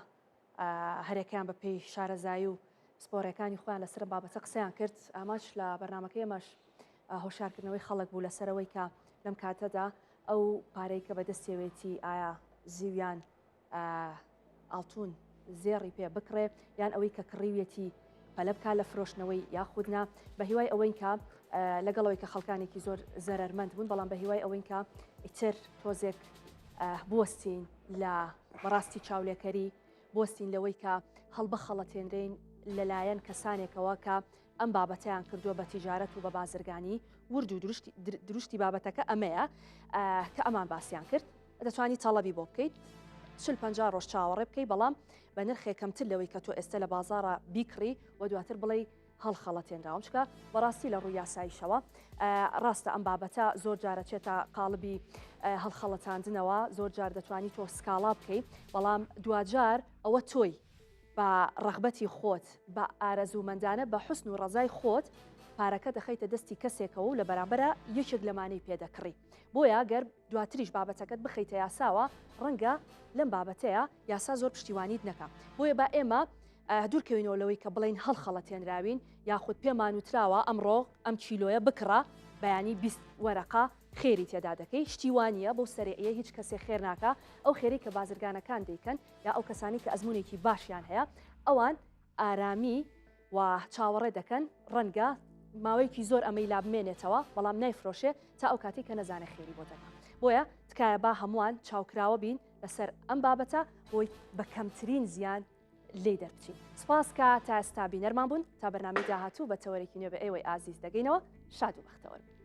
S1: هەرێکیان بە پێی شارەزایی و سپۆرەکانی خۆیان لەسەر بابەتە قسەیان کرد ئاماش لە بەرنمەکەی ئەمەش هۆشارکردنەوەی خەڵک بوو لەسەرەوەی کە لەم کاتەدا ئەو پارەی کە بەدەستێوێتی ئایا زیویان ئاڵتون زێڕی پێ بکڕێ یان ئەوەی کە کڕیوێتی پەلە بکات لە فرۆشتنەوەی یاخودنا بە هیوای ئەوەی کە لەگەڵەوەی کە خەڵکانێکی زۆر زەرمەند بوون بەڵام بە هیوای ئەوەی کە ئیتر تۆزێک بوەستین لە بەڕاستی چاولێکەری بۆستین لەوەی کە هەڵبە خەڵەتێنرین لەلایەن کەسانێکەوە کە ئەم بابەتیان کردووە بە تیجارەت و بە بازرگانی ورد و دروشتی بابەتەکە ئەمەیە کە ئەمان باسییان کرد دەتوانی تەڵەبی بۆ بکەیت 40-50 ڕۆژ چاوەڕێ بکەی بەڵام بە نرخێکەمتر لەوەی کە تۆ ئێستا لە بازارە بیکڕی و دواتر بڵێ هەڵخەڵەتێنراوم چکە بەڕاستی لە ڕووی یاساییشەوە ڕاستە ئەم بابەتە زۆر جارە چێتە قاڵبی هەڵخەڵەتاندنەوە زۆر جار دەتوانی تۆ سکاڵا بکەیت بەڵام دوجار ئەوە تۆی بە ڕغبەتی خۆت بە ئارەزومەندانە بە حوسن و ڕزای خۆت پارەکە دەخەیتە دەستی کەسێکەوە و لە بەرامبەرە یەکێک لەمانەی پێدەکڕی بۆیە گەر دواتریش بابەتەکەت بخەیتە یاساوە ڕەنگە لەم بابەتەیە یاسا زۆر پشتیوانیت نەکە بۆیە با ئێمە دوورکەوینەوە لەوەی کە بڵین هەڵخەڵەتێنراوین یاخود پێمان وتراوە ئەمڕۆ ئەم چیلۆیە بکڕە بەیانی 20 وەرەقا خێری تێدا دەکەی شتیوانیە بۆ سەرێعە هیچ کەسێ خێر ناکە ئەو خێری کە بازرگانەکان دەیکەن یا ئەو کەسانی کە ئەزمونێکی باشیان هەیە ئەوان ئارامی و چاوەڕێ دەکەن ڕەنگە ماوەیەکی زۆر ئەمەی لابمێنێتەوە بەڵام نایفرۆشێ تا ئەو کاتی کە نەزانە خێری بۆ دەکە بۆیە تکایە با هەمووان چاوکراوە بین لەسەر ئەم بابەتە بۆی بە کەمترین زیان لێ دەربچین سپاس کە تا ئێستا بینەرمان بوون تا بەرنامەی داهاتوو بە تەوەرێکی نوێ بە ئێوەی ئازیز دەگەینەوە شاد و بەختەوەر